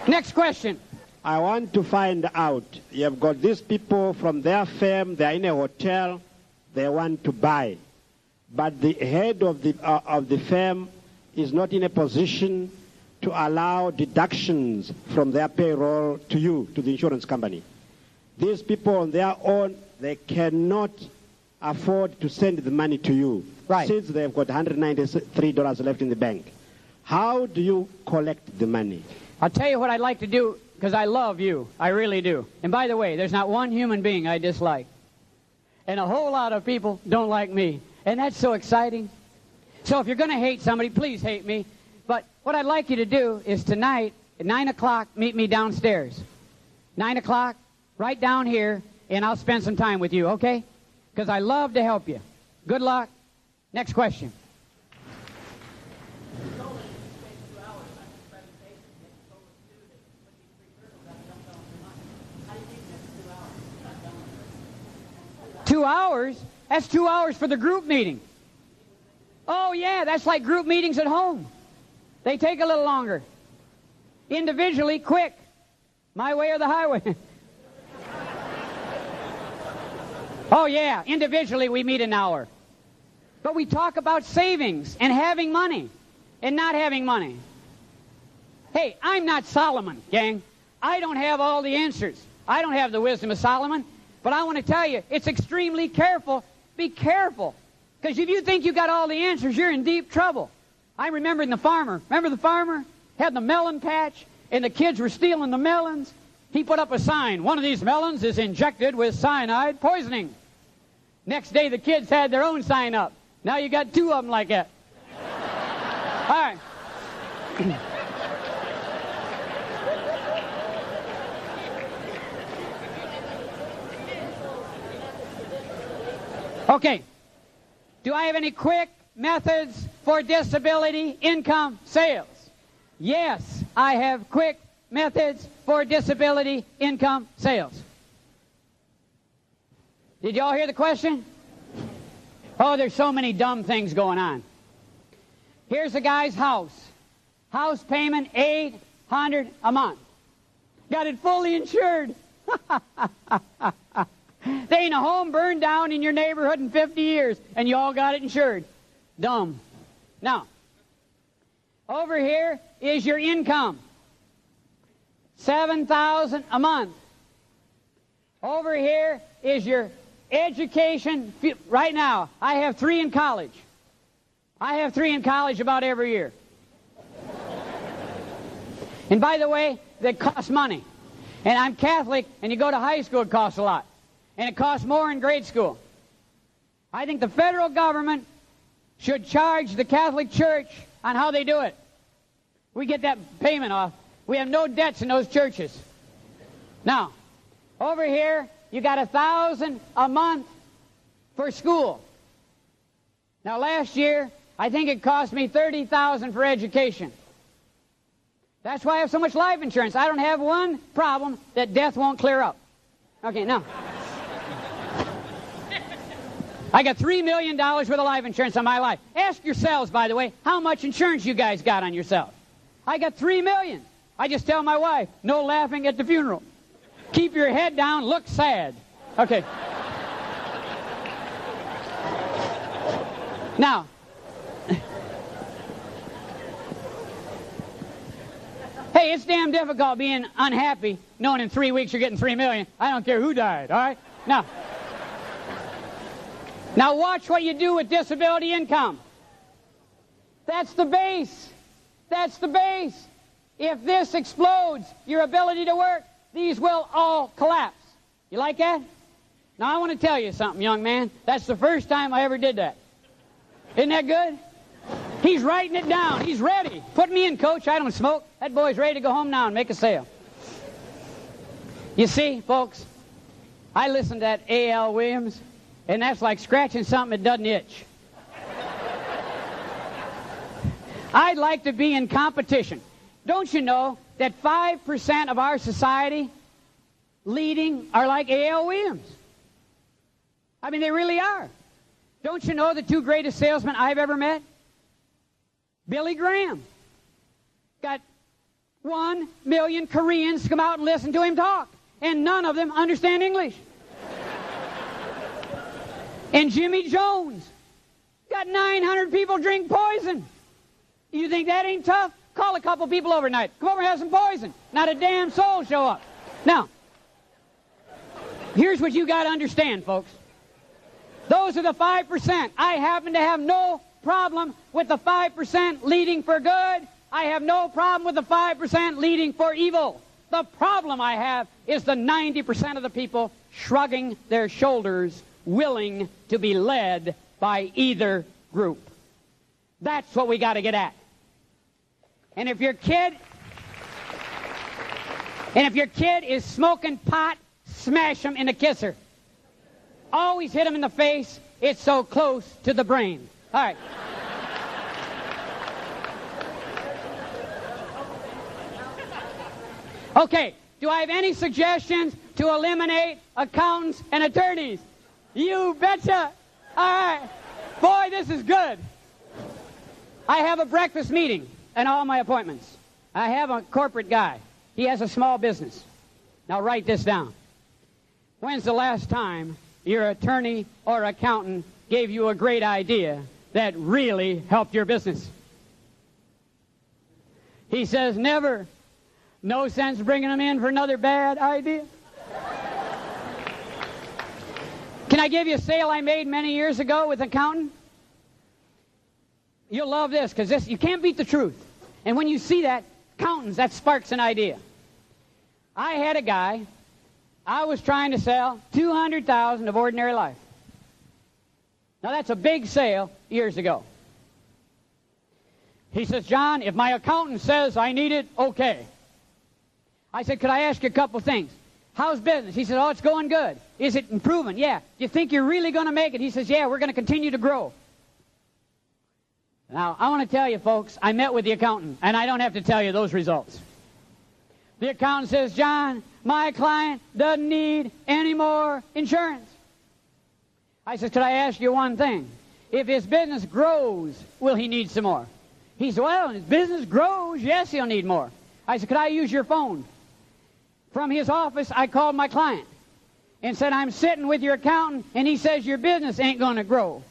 Next question. I want to find out, you've got these people from their firm, they're in a hotel, they want to buy. But the head of the firm is not in a position to to allow deductions from their payroll to you, to the insurance company. These people on their own, they cannot afford to send the money to you, Right. since they've got $193 left in the bank. How do you collect the money? I'll tell you what I'd like to do, because I love you. I really do. And by the way, there's not one human being I dislike. And a whole lot of people don't like me. And that's so exciting. So if you're going to hate somebody, please hate me. But what I'd like you to do is tonight, at 9 o'clock, meet me downstairs. 9 o'clock, right down here, and I'll spend some time with you, okay? Because I love to help you. Good luck. Next question. Two hours? That's 2 hours for the group meeting. Oh, yeah, that's like group meetings at home. They take a little longer. Individually, quick. My way or the highway. Oh, yeah, individually we meet an hour. But we talk about savings and having money and not having money. Hey, I'm not Solomon, gang. I don't have all the answers. I don't have the wisdom of Solomon. But I want to tell you, it's extremely careful. Be careful. Because if you think you got all the answers, you're in deep trouble. I remember the farmer. Remember the farmer? Had the melon patch, and the kids were stealing the melons. He put up a sign. One of these melons is injected with cyanide poisoning. Next day, the kids had their own sign up. Now you got two of them like that. All right. Okay. Do I have any quick methods for disability income sales? Yes, I have quick methods for disability income sales. Did y'all hear the question? Oh, there's so many dumb things going on. Here's a guy's house. House payment, $800 a month. Got it fully insured. There ain't a home burned down in your neighborhood in 50 years, and you all got it insured. Dumb. Now, over here is your income. $7,000 a month. Over here is your education. Right now, I have 3 in college. I have 3 in college about every year. And by the way, they cost money. And I'm Catholic, and you go to high school, it costs a lot. And it costs more in grade school. I think the federal government should charge the Catholic Church on how they do it. We get that payment off. We have no debts in those churches. Now, over here, you got $1,000 a month for school. Now, last year, I think it cost me $30,000 for education. That's why I have so much life insurance. I don't have one problem that death won't clear up. Okay, now. I got $3 million worth of life insurance on my life. Ask yourselves, by the way, how much insurance you guys got on yourself. I got $3 million. I just tell my wife, no laughing at the funeral. Keep your head down, look sad. Okay. Now, hey, it's damn difficult being unhappy knowing in 3 weeks you're getting $3 million. I don't care who died, all right? Now watch what you do with disability income. That's the base. That's the base. If this explodes your ability to work, these will all collapse. You like that? Now I want to tell you something, young man. That's the first time I ever did that. Isn't that good? He's writing it down. He's ready. Put me in, coach. I don't smoke. That boy's ready to go home now and make a sale. You see, folks, I listened to that A.L. Williams, and that's like scratching something that doesn't itch. I'd like to be in competition. Don't you know that 5% of our society leading are like A.L. Williams? I mean, they really are. Don't you know the 2 greatest salesmen I've ever met? Billy Graham. Got 1 million Koreans come out and listen to him talk, and none of them understand English. And Jimmy Jones got 900 people drink poison. You think that ain't tough? Call a couple people overnight. Come over and have some poison. Not a damn soul show up. Now, here's what you got to understand, folks. Those are the 5%. I happen to have no problem with the 5% leading for good. I have no problem with the 5% leading for evil. The problem I have is the 90% of the people shrugging their shoulders, willing to be led by either group. That's what we got to get at. And if your kid is smoking pot, smash him in the kisser. Always hit him in the face. It's so close to the brain. All right. Okay, do I have any suggestions to eliminate accountants and attorneys? You betcha. All right. Boy, this is good. I have a breakfast meeting and all my appointments. I have a corporate guy. He has a small business. Now write this down. When's the last time your attorney or accountant gave you a great idea that really helped your business? He says, never. No sense bringing them in for another bad idea. Can I give you a sale I made many years ago with an accountant? You'll love this, because you can't beat the truth. And when you see that, accountants, that sparks an idea. I had a guy, I was trying to sell $200,000 of ordinary life. Now that's a big sale years ago. He says, John, if my accountant says I need it, okay. I said, could I ask you a couple things? How's business? He said, oh, it's going good. Is it improving? Yeah. Do you think you're really going to make it? He says, yeah, we're going to continue to grow. Now, I want to tell you, folks, I met with the accountant, and I don't have to tell you those results. The accountant says, John, my client doesn't need any more insurance. I said, could I ask you one thing? If his business grows, will he need some more? He said, well, if his business grows, yes, he'll need more. I said, could I use your phone? From his office, I called my client and said, I'm sitting with your accountant, and he says your business ain't going to grow.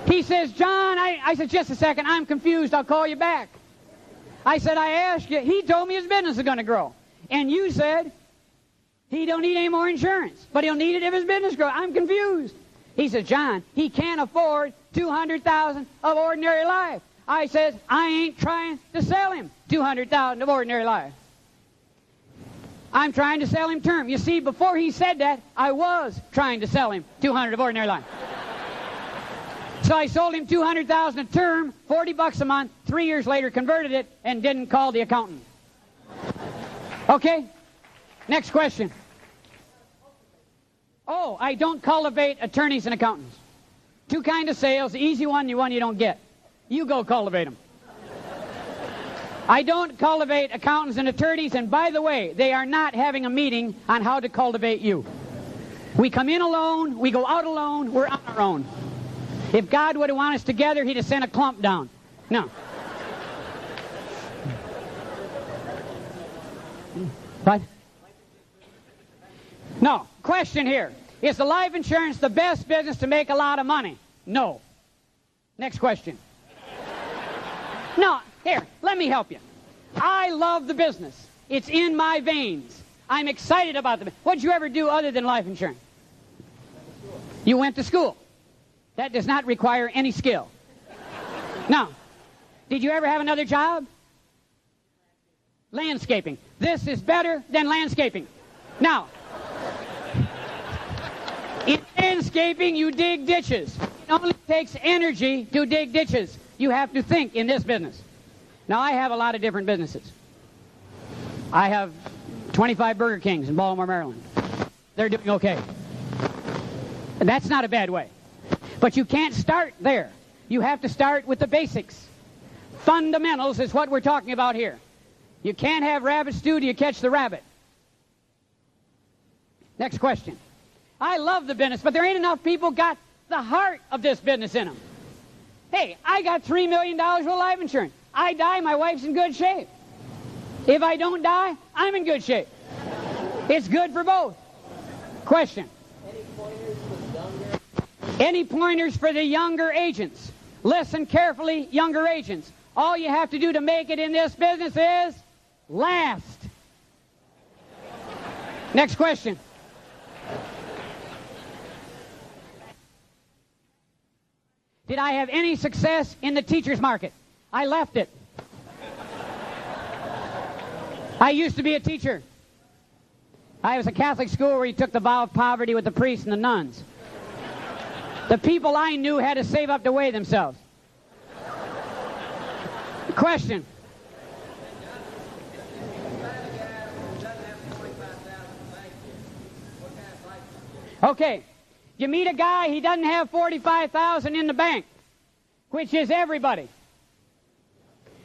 He says, John, I said, just a second, I'm confused, I'll call you back. I said, I asked you, he told me his business is going to grow. And you said he don't need any more insurance, but he'll need it if his business grows. I'm confused. He says, John, he can't afford $200,000 of ordinary life. I says, I ain't trying to sell him $200,000 of ordinary life. I'm trying to sell him term. You see, before he said that, I was trying to sell him $200 of ordinary life. So I sold him $200,000 a term, $40 a month, 3 years later converted it, and didn't call the accountant. Okay? Next question. Oh, I don't cultivate attorneys and accountants. Two kinds of sales, the easy one, the one you don't get. You go cultivate them. I don't cultivate accountants and attorneys, and by the way, they are not having a meeting on how to cultivate you. We come in alone, we go out alone, we're on our own. If God would have wanted us together, he'd have sent a clump down. No. What? No. Question here. Is the life insurance the best business to make a lot of money? No. Next question. No. Here, let me help you. I love the business. It's in my veins. I'm excited about the... What'd you ever do other than life insurance? You went to school. That does not require any skill. Now, did you ever have another job? Landscaping. This is better than landscaping. Now, in landscaping, you dig ditches. It only takes energy to dig ditches. You have to think in this business. Now, I have a lot of different businesses. I have 25 Burger Kings in Baltimore, Maryland. They're doing okay. And that's not a bad way. But you can't start there. You have to start with the basics. Fundamentals is what we're talking about here. You can't have rabbit stew till you catch the rabbit. Next question. I love the business, but there ain't enough people got the heart of this business in them. Hey, I got $3 million worth of life insurance. I die, my wife's in good shape. If I don't die, I'm in good shape. It's good for both. Question. Any pointers for the younger Any pointers for the younger agents? Listen carefully, younger agents. All you have to do to make it in this business is last. Next question. Did I have any success in the teacher's market? I left it. I used to be a teacher. I was a Catholic school where you took the vow of poverty with the priests and the nuns. The people I knew had to save up to weigh themselves. Question. Okay. You meet a guy, he doesn't have $45,000 in the bank, which is everybody.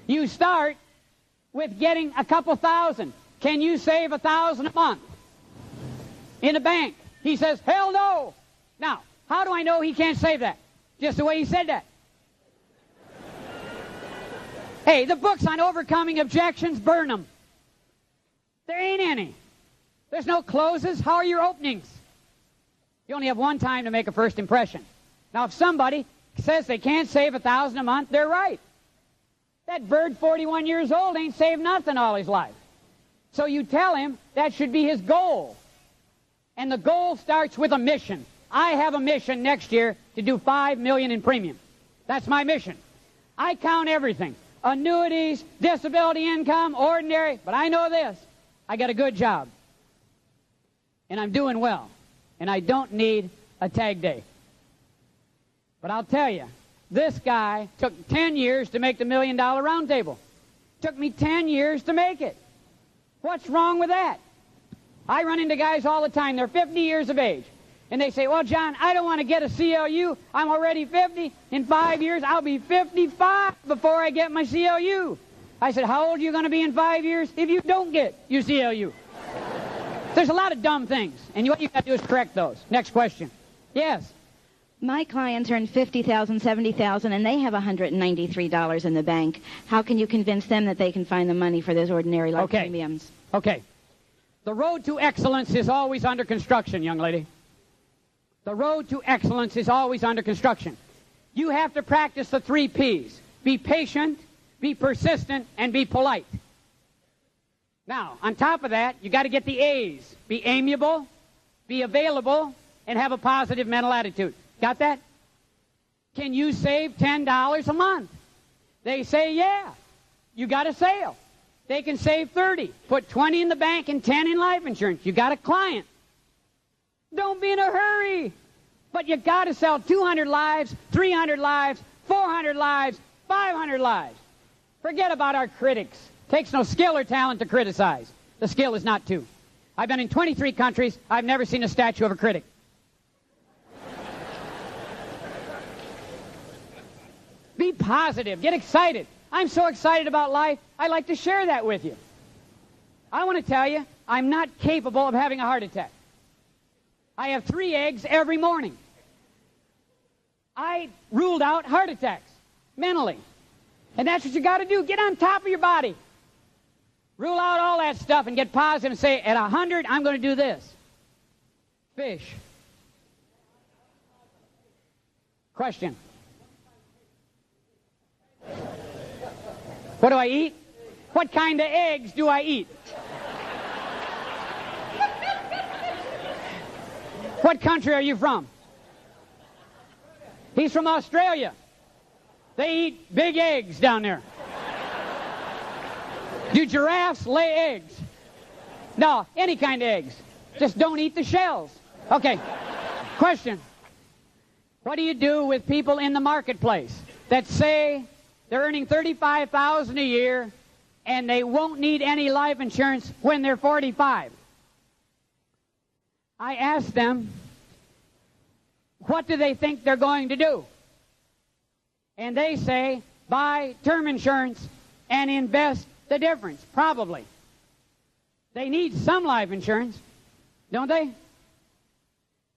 You start with getting a couple thousand. Can you save $1,000 a month in the bank? He says, hell no. Now, how do I know he can't save that? Just the way he said that. Hey, the books on overcoming objections, burn them. There ain't any. There's no closes. How are your openings? You only have one time to make a first impression. Now, if somebody says they can't save $1,000 a month, they're right. That bird, 41 years old, ain't saved nothing all his life. So you tell him that should be his goal. And the goal starts with a mission. I have a mission next year to do $5 million in premium. That's my mission. I count everything. Annuities, disability income, ordinary. But I know this. I got a good job. And I'm doing well. And I don't need a tag day. But I'll tell you, this guy took 10 years to make the $1 million round table. Took me 10 years to make it. What's wrong with that? I run into guys all the time. They're 50 years of age. And they say, well, John, I don't want to get a CLU. I'm already 50. In 5 years, I'll be 55 before I get my CLU. I said, how old are you going to be in 5 years if you don't get your CLU? There's a lot of dumb things, and what you got to do is correct those. Next question. Yes? My clients earn $50,000, $70,000, and they have $193 in the bank. How can you convince them that they can find the money for those ordinary life premiums? Okay. The road to excellence is always under construction, young lady. The road to excellence is always under construction. You have to practice the 3 Ps. Be patient, be persistent, and be polite. Now, on top of that, you got to get the A's. Be amiable, be available, and have a positive mental attitude. Got that? Can you save $10 a month? They say, yeah. You got a sale. They can save 30. Put 20 in the bank and 10 in life insurance. You got a client. Don't be in a hurry. But you got to sell 200 lives, 300 lives, 400 lives, 500 lives. Forget about our critics. Takes no skill or talent to criticize. The skill is not to. I've been in 23 countries. I've never seen a statue of a critic. Be positive. Get excited. I'm so excited about life, I like to share that with you. I want to tell you, I'm not capable of having a heart attack. I have 3 eggs every morning. I ruled out heart attacks mentally. And that's what you got to do. Get on top of your body. Rule out all that stuff and get positive and say, at 100, I'm going to do this. Fish. Question. What do I eat? What kind of eggs do I eat? What country are you from? He's from Australia. They eat big eggs down there. Do giraffes lay eggs? No, any kind of eggs. Just don't eat the shells. Okay. Question. What do you do with people in the marketplace that say they're earning $35,000 a year and they won't need any life insurance when they're 45? I ask them, what do they think they're going to do? And they say, buy term insurance and invest the difference, probably. They need some life insurance, don't they?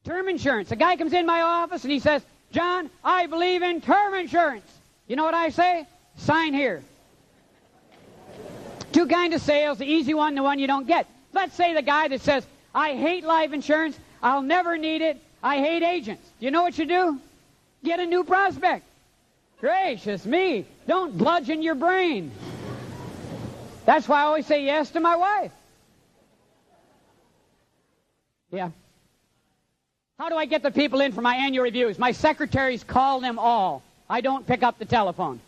Term insurance. A guy comes in my office and he says, John, I believe in term insurance. You know what I say? Sign here. 2 kinds of sales, the easy one, the one you don't get. Let's say the guy that says, I hate life insurance, I'll never need it, I hate agents. You know what you do? Get a new prospect. Gracious me, don't bludgeon your brain. That's why I always say yes to my wife. Yeah. How do I get the people in for my annual reviews? My secretaries call them all. I don't pick up the telephone.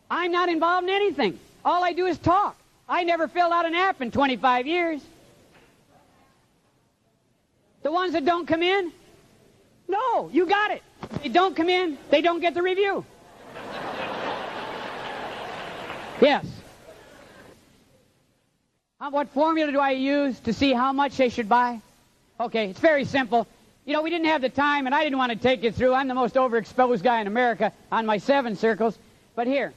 I'm not involved in anything. All I do is talk. I never filled out an app in 25 years. The ones that don't come in? No, you got it. They don't come in, they don't get the review. Yes. What formula do I use to see how much they should buy? Okay, it's very simple. You know, we didn't have the time, and I didn't want to take it through. I'm the most overexposed guy in America on my 7 circles. But here,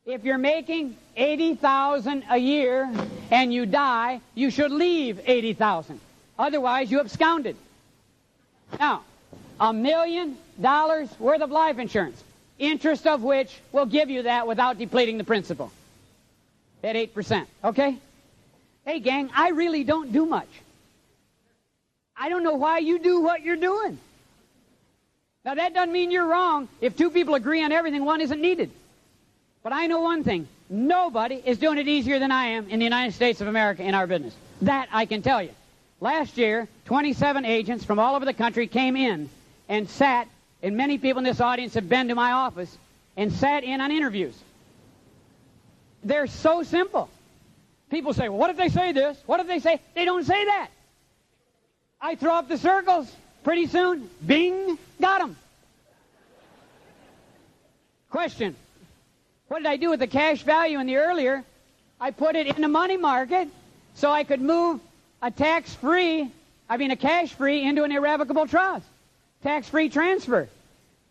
if you're making $80,000 a year and you die, you should leave $80,000. Otherwise, you absconded. Now, $1 million worth of life insurance, interest of which will give you that without depleting the principal at 8%. Okay? Hey, gang, I really don't do much. I don't know why you do what you're doing. Now, that doesn't mean you're wrong. If 2 people agree on everything, 1 isn't needed. But I know one thing. Nobody is doing it easier than I am in the United States of America in our business. That I can tell you. Last year, 27 agents from all over the country came in and sat, and many people in this audience have been to my office and sat in on interviews. They're so simple. People say, well, what if they say this? What if they say? They don't say that. I throw up the circles. Pretty soon, bing, got them. Question. What did I do with the cash value in the earlier? I put it in the money market so I could move a cash-free into an irrevocable trust. Tax-free transfer.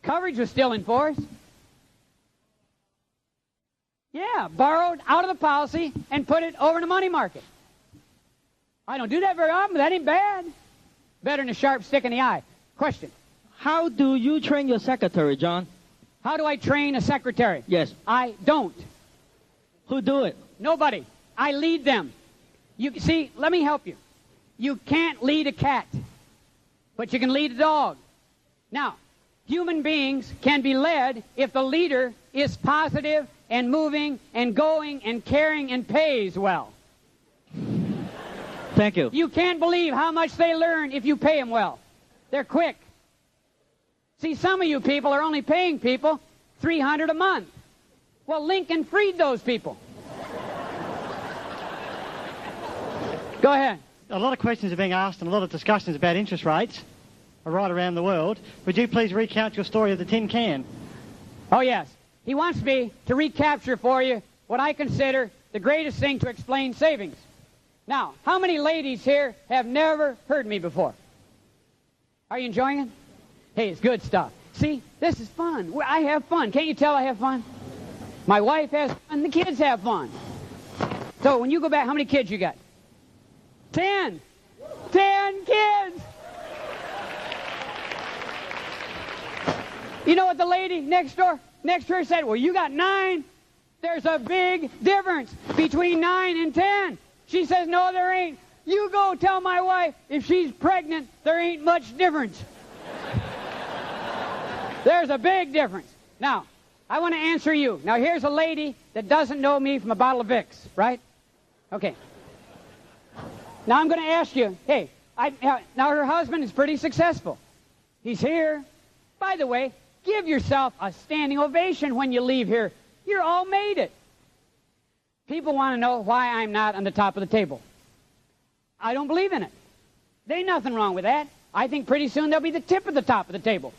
Coverage was still in force. Yeah, borrowed out of the policy and put it over in the money market. I don't do that very often, but that ain't bad. Better than a sharp stick in the eye. Question. How do you train your secretary, John? How do I train a secretary? Yes. I don't. Who do it? Nobody. I lead them. You see, let me help you. You can't lead a cat, but you can lead a dog. Now, human beings can be led if the leader is positive and moving and going and caring and pays well. Thank you. You can't believe how much they learn if you pay them well. They're quick. See, some of you people are only paying people $300 a month. Well, Lincoln freed those people. Go ahead. A lot of questions are being asked and a lot of discussions about interest rates right around the world. Would you please recount your story of the tin can? Oh, yes. He wants me to recapture for you what I consider the greatest thing to explain savings. Now, how many ladies here have never heard me before? Are you enjoying it? Hey, it's good stuff. See, this is fun. I have fun. Can't you tell I have fun? My wife has fun. The kids have fun. So when you go back, how many kids you got? 10. 10 kids. You know what the lady next to her said? Well, you got 9. There's a big difference between 9 and 10. She says, no, there ain't. You go tell my wife if she's pregnant, there ain't much difference. There's a big difference. Now, I want to answer you. Now, here's a lady that doesn't know me from a bottle of Vicks, right? Okay. Now, I'm going to ask you, hey, now her husband is pretty successful. He's here. By the way, give yourself a standing ovation when you leave here. You all made it. People want to know why I'm not on the top of the table. I don't believe in it. There ain't nothing wrong with that. I think pretty soon they'll be the tip of the top of the table.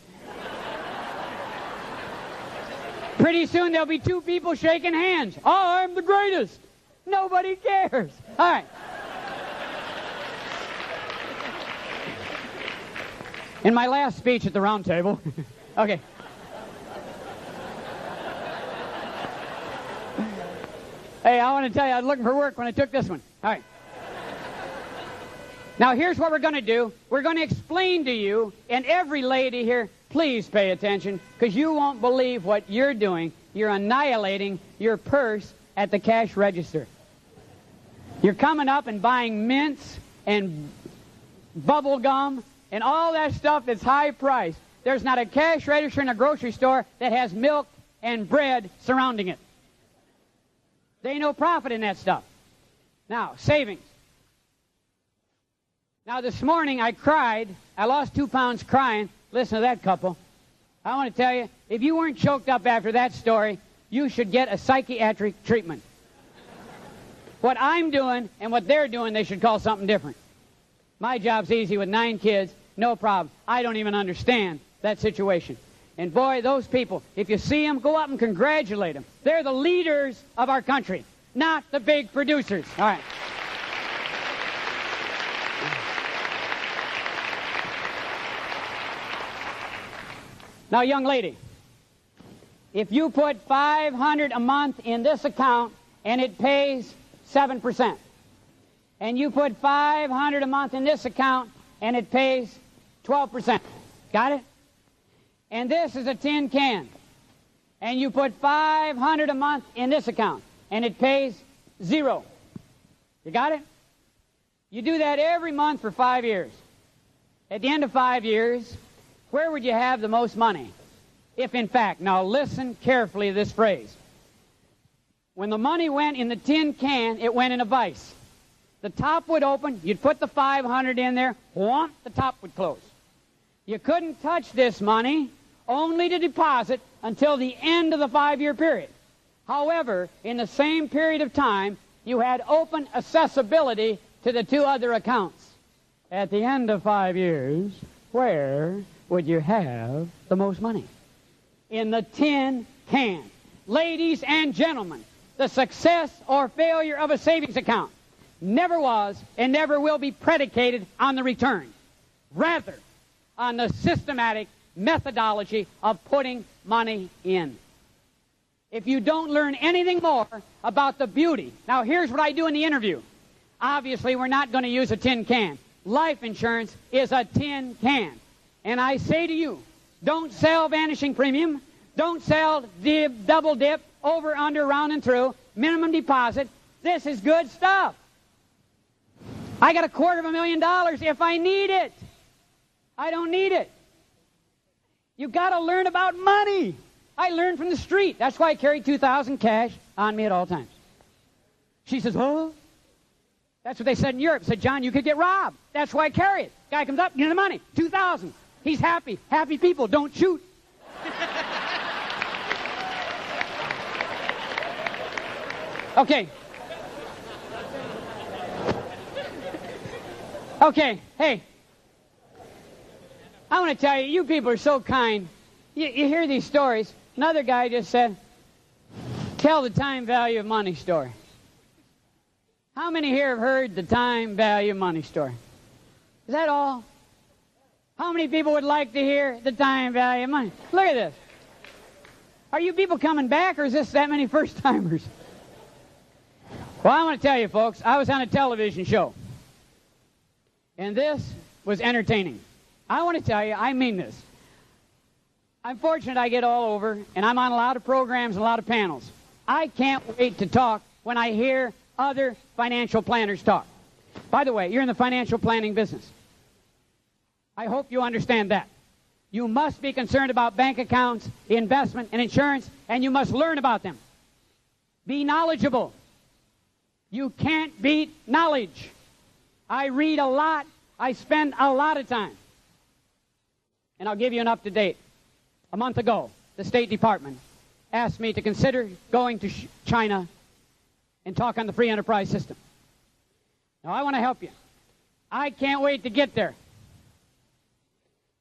Pretty soon there'll be 2 people shaking hands. I'm the greatest. Nobody cares. All right. In my last speech at the round table, okay. Hey, I want to tell you, I was looking for work when I took this one. All right. Now, here's what we're going to do. We're going to explain to you, and every lady here, please pay attention, because you won't believe what you're doing. You're annihilating your purse at the cash register. You're coming up and buying mints and bubble gum and all that stuff that's high priced. there's not a cash register in a grocery store that has milk and bread surrounding it. There ain't no profit in that stuff. Now, savings. Now, this morning I cried. I lost 2 pounds crying. Listen to that, couple. I want to tell you, if you weren't choked up after that story, you should get a psychiatric treatment. What I'm doing and what they're doing, they should call something different. My job's easy with 9 kids, no problem. I don't even understand that situation. And boy, those people, if you see them, go up and congratulate them. They're the leaders of our country, not the big producers. All right. Now, young lady, if you put $500 a month in this account and it pays 7%, and you put $500 a month in this account and it pays 12%, got it? And this is a tin can, and you put $500 a month in this account and it pays 0. You got it? You do that every month for 5 years. At the end of 5 years, where would you have the most money? If, in fact, now listen carefully to this phrase. When the money went in the tin can, it went in a vise. The top would open, you'd put the 500 in there, whomp, the top would close. You couldn't touch this money, only to deposit until the end of the 5-year period. However, in the same period of time, you had open accessibility to the 2 other accounts. At the end of 5 years, where would you have the most money? In the tin can. Ladies and gentlemen, the success or failure of a savings account never was and never will be predicated on the return. Rather, on the systematic methodology of putting money in. If you don't learn anything more about the beauty, now here's what I do in the interview. Obviously, we're not going to use a tin can. Life insurance is a tin can. And I say to you, don't sell vanishing premium. Don't sell dip, double dip, over, under, round, and through. Minimum deposit. This is good stuff. I got $250,000 if I need it. I don't need it. You've got to learn about money. I learned from the street. That's why I carry $2,000 cash on me at all times. She says, oh. That's what they said in Europe. Said, John, you could get robbed. That's why I carry it. Guy comes up, give me the money. $2,000. He's happy. Happy people don't shoot. Okay. Okay, hey. I want to tell you, you people are so kind. You hear these stories. Another guy just said, tell the time value of money story. How many here have heard the time value of money story? Is that all? How many people would like to hear the time value of money? Look at this. Are you people coming back, or is this that many first-timers? Well, I want to tell you, folks, I was on a television show, and this was entertaining. I want to tell you, I mean this. I'm fortunate I get all over, and I'm on a lot of programs and a lot of panels. I can't wait to talk when I hear other financial planners talk. By the way, you're in the financial planning business. I hope you understand that. You must be concerned about bank accounts, investment, and insurance, and you must learn about them. Be knowledgeable. You can't beat knowledge. I read a lot. I spend a lot of time. And I'll give you an up-to-date. A month ago, the State Department asked me to consider going to China and talk on the free enterprise system. Now, I want to help you. I can't wait to get there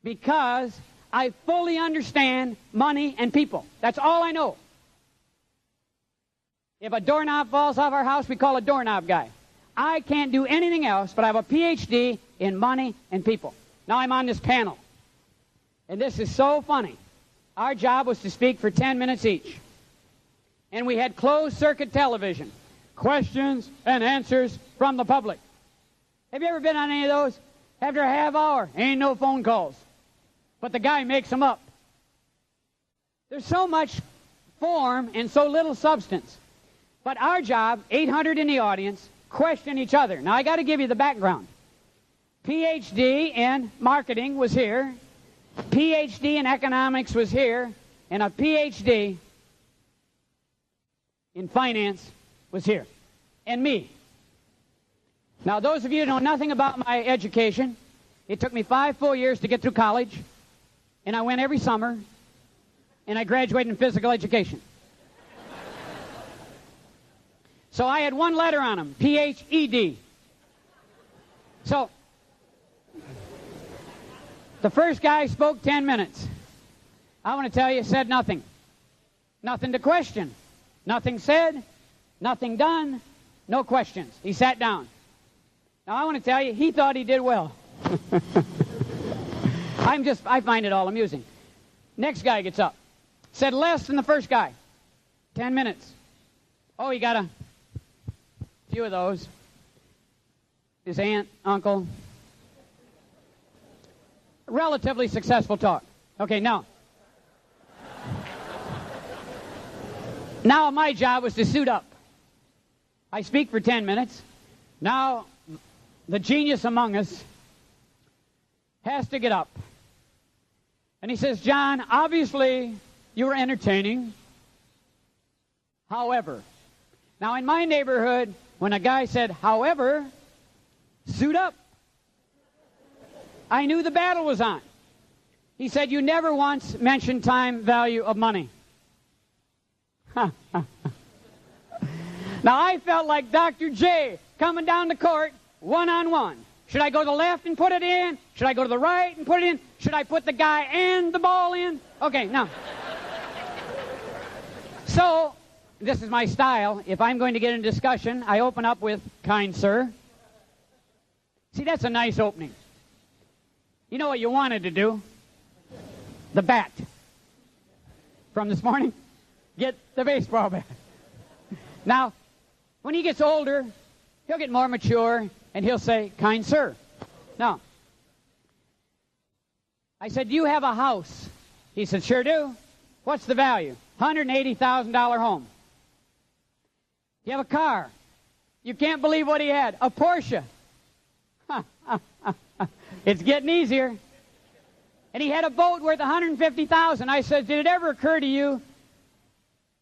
because I fully understand money and people. That's all I know. If a doorknob falls off our house, we call a doorknob guy. I can't do anything else, but I have a PhD in money and people. Now I'm on this panel. And this is so funny. Our job was to speak for 10 minutes each. And we had closed-circuit television. Questions and answers from the public. Have you ever been on any of those? After a half hour, ain't no phone calls. But the guy makes them up. There's so much form and so little substance. But our job, 800 in the audience, question each other. Now, I got to give you the background. PhD in marketing was here. PhD in economics was here, and a PhD in finance was here, and me. Now, those of you who know nothing about my education, it took me 5 full years to get through college, and I went every summer, and I graduated in physical education. So I had one letter on them, Ph.E.D. So the first guy spoke 10 minutes. I want to tell you, said nothing. Nothing to question. Nothing said, nothing done, no questions. He sat down. Now I want to tell you, he thought he did well. I find it all amusing. Next guy gets up. Said less than the first guy. 10 minutes. Oh, he got a few of those. His aunt, uncle. Relatively successful talk. Okay, now my job was to suit up. I speak for 10 minutes. Now the genius among us has to get up. And he says, John, obviously you were entertaining. However, now in my neighborhood, when a guy said, however, suit up, I knew the battle was on. He said, you never once mentioned time value of money. Now, I felt like Dr. J coming down the court one-on-one. Should I go to the left and put it in? Should I go to the right and put it in? Should I put the guy and the ball in? Okay, now. So, this is my style. If I'm going to get in discussion, I open up with, kind sir. See, that's a nice opening. You know what you wanted to do? The bat. From this morning, get the baseball bat. Now, when he gets older, he'll get more mature, and he'll say, kind sir. Now, I said, do you have a house? He said, sure do. What's the value? $180,000 home. You have a car. You can't believe what he had. A Porsche. It's getting easier. And he had a boat worth $150,000. I said, did it ever occur to you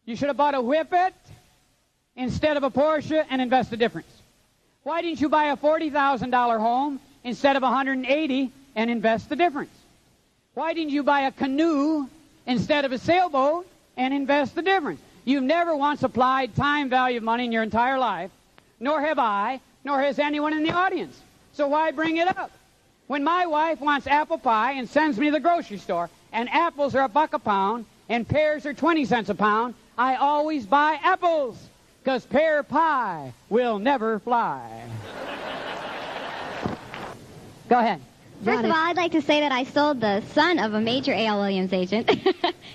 you should have bought a Whippet instead of a Porsche and invest the difference? Why didn't you buy a $40,000 home instead of $180,000 and invest the difference? Why didn't you buy a canoe instead of a sailboat and invest the difference? You've never once applied time value of money in your entire life, nor have I, nor has anyone in the audience. So why bring it up? When my wife wants apple pie and sends me to the grocery store, and apples are $1 a pound, and pears are 20 cents a pound, I always buy apples, because pear pie will never fly. Go ahead. First of all, I'd like to say that I sold the son of a major A.L. Williams agent.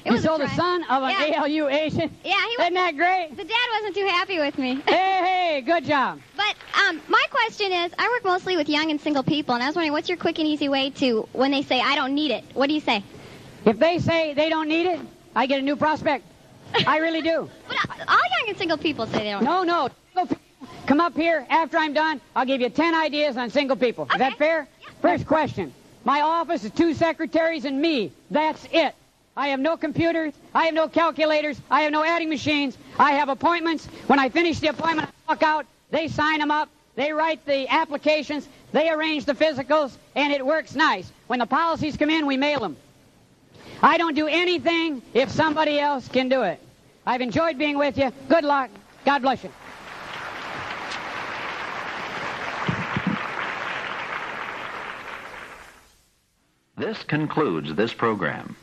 You sold the son of an ALU agent? Yeah, Isn't that great? The dad wasn't too happy with me. Hey, good job. But my question is, I work mostly with young and single people, and I was wondering, what's your quick and easy way to, when they say, I don't need it, what do you say? If they say they don't need it, I get a new prospect. I really do. But all young and single people say they don't need it. No. Single people, come up here after I'm done. I'll give you 10 ideas on single people. Okay. Is that fair? Yeah. First question. My office is 2 secretaries and me. That's it. I have no computers. I have no calculators. I have no adding machines. I have appointments. When I finish the appointment, I walk out. They sign them up. They write the applications. They arrange the physicals, and it works nice. When the policies come in, we mail them. I don't do anything if somebody else can do it. I've enjoyed being with you. Good luck. God bless you. This concludes this program.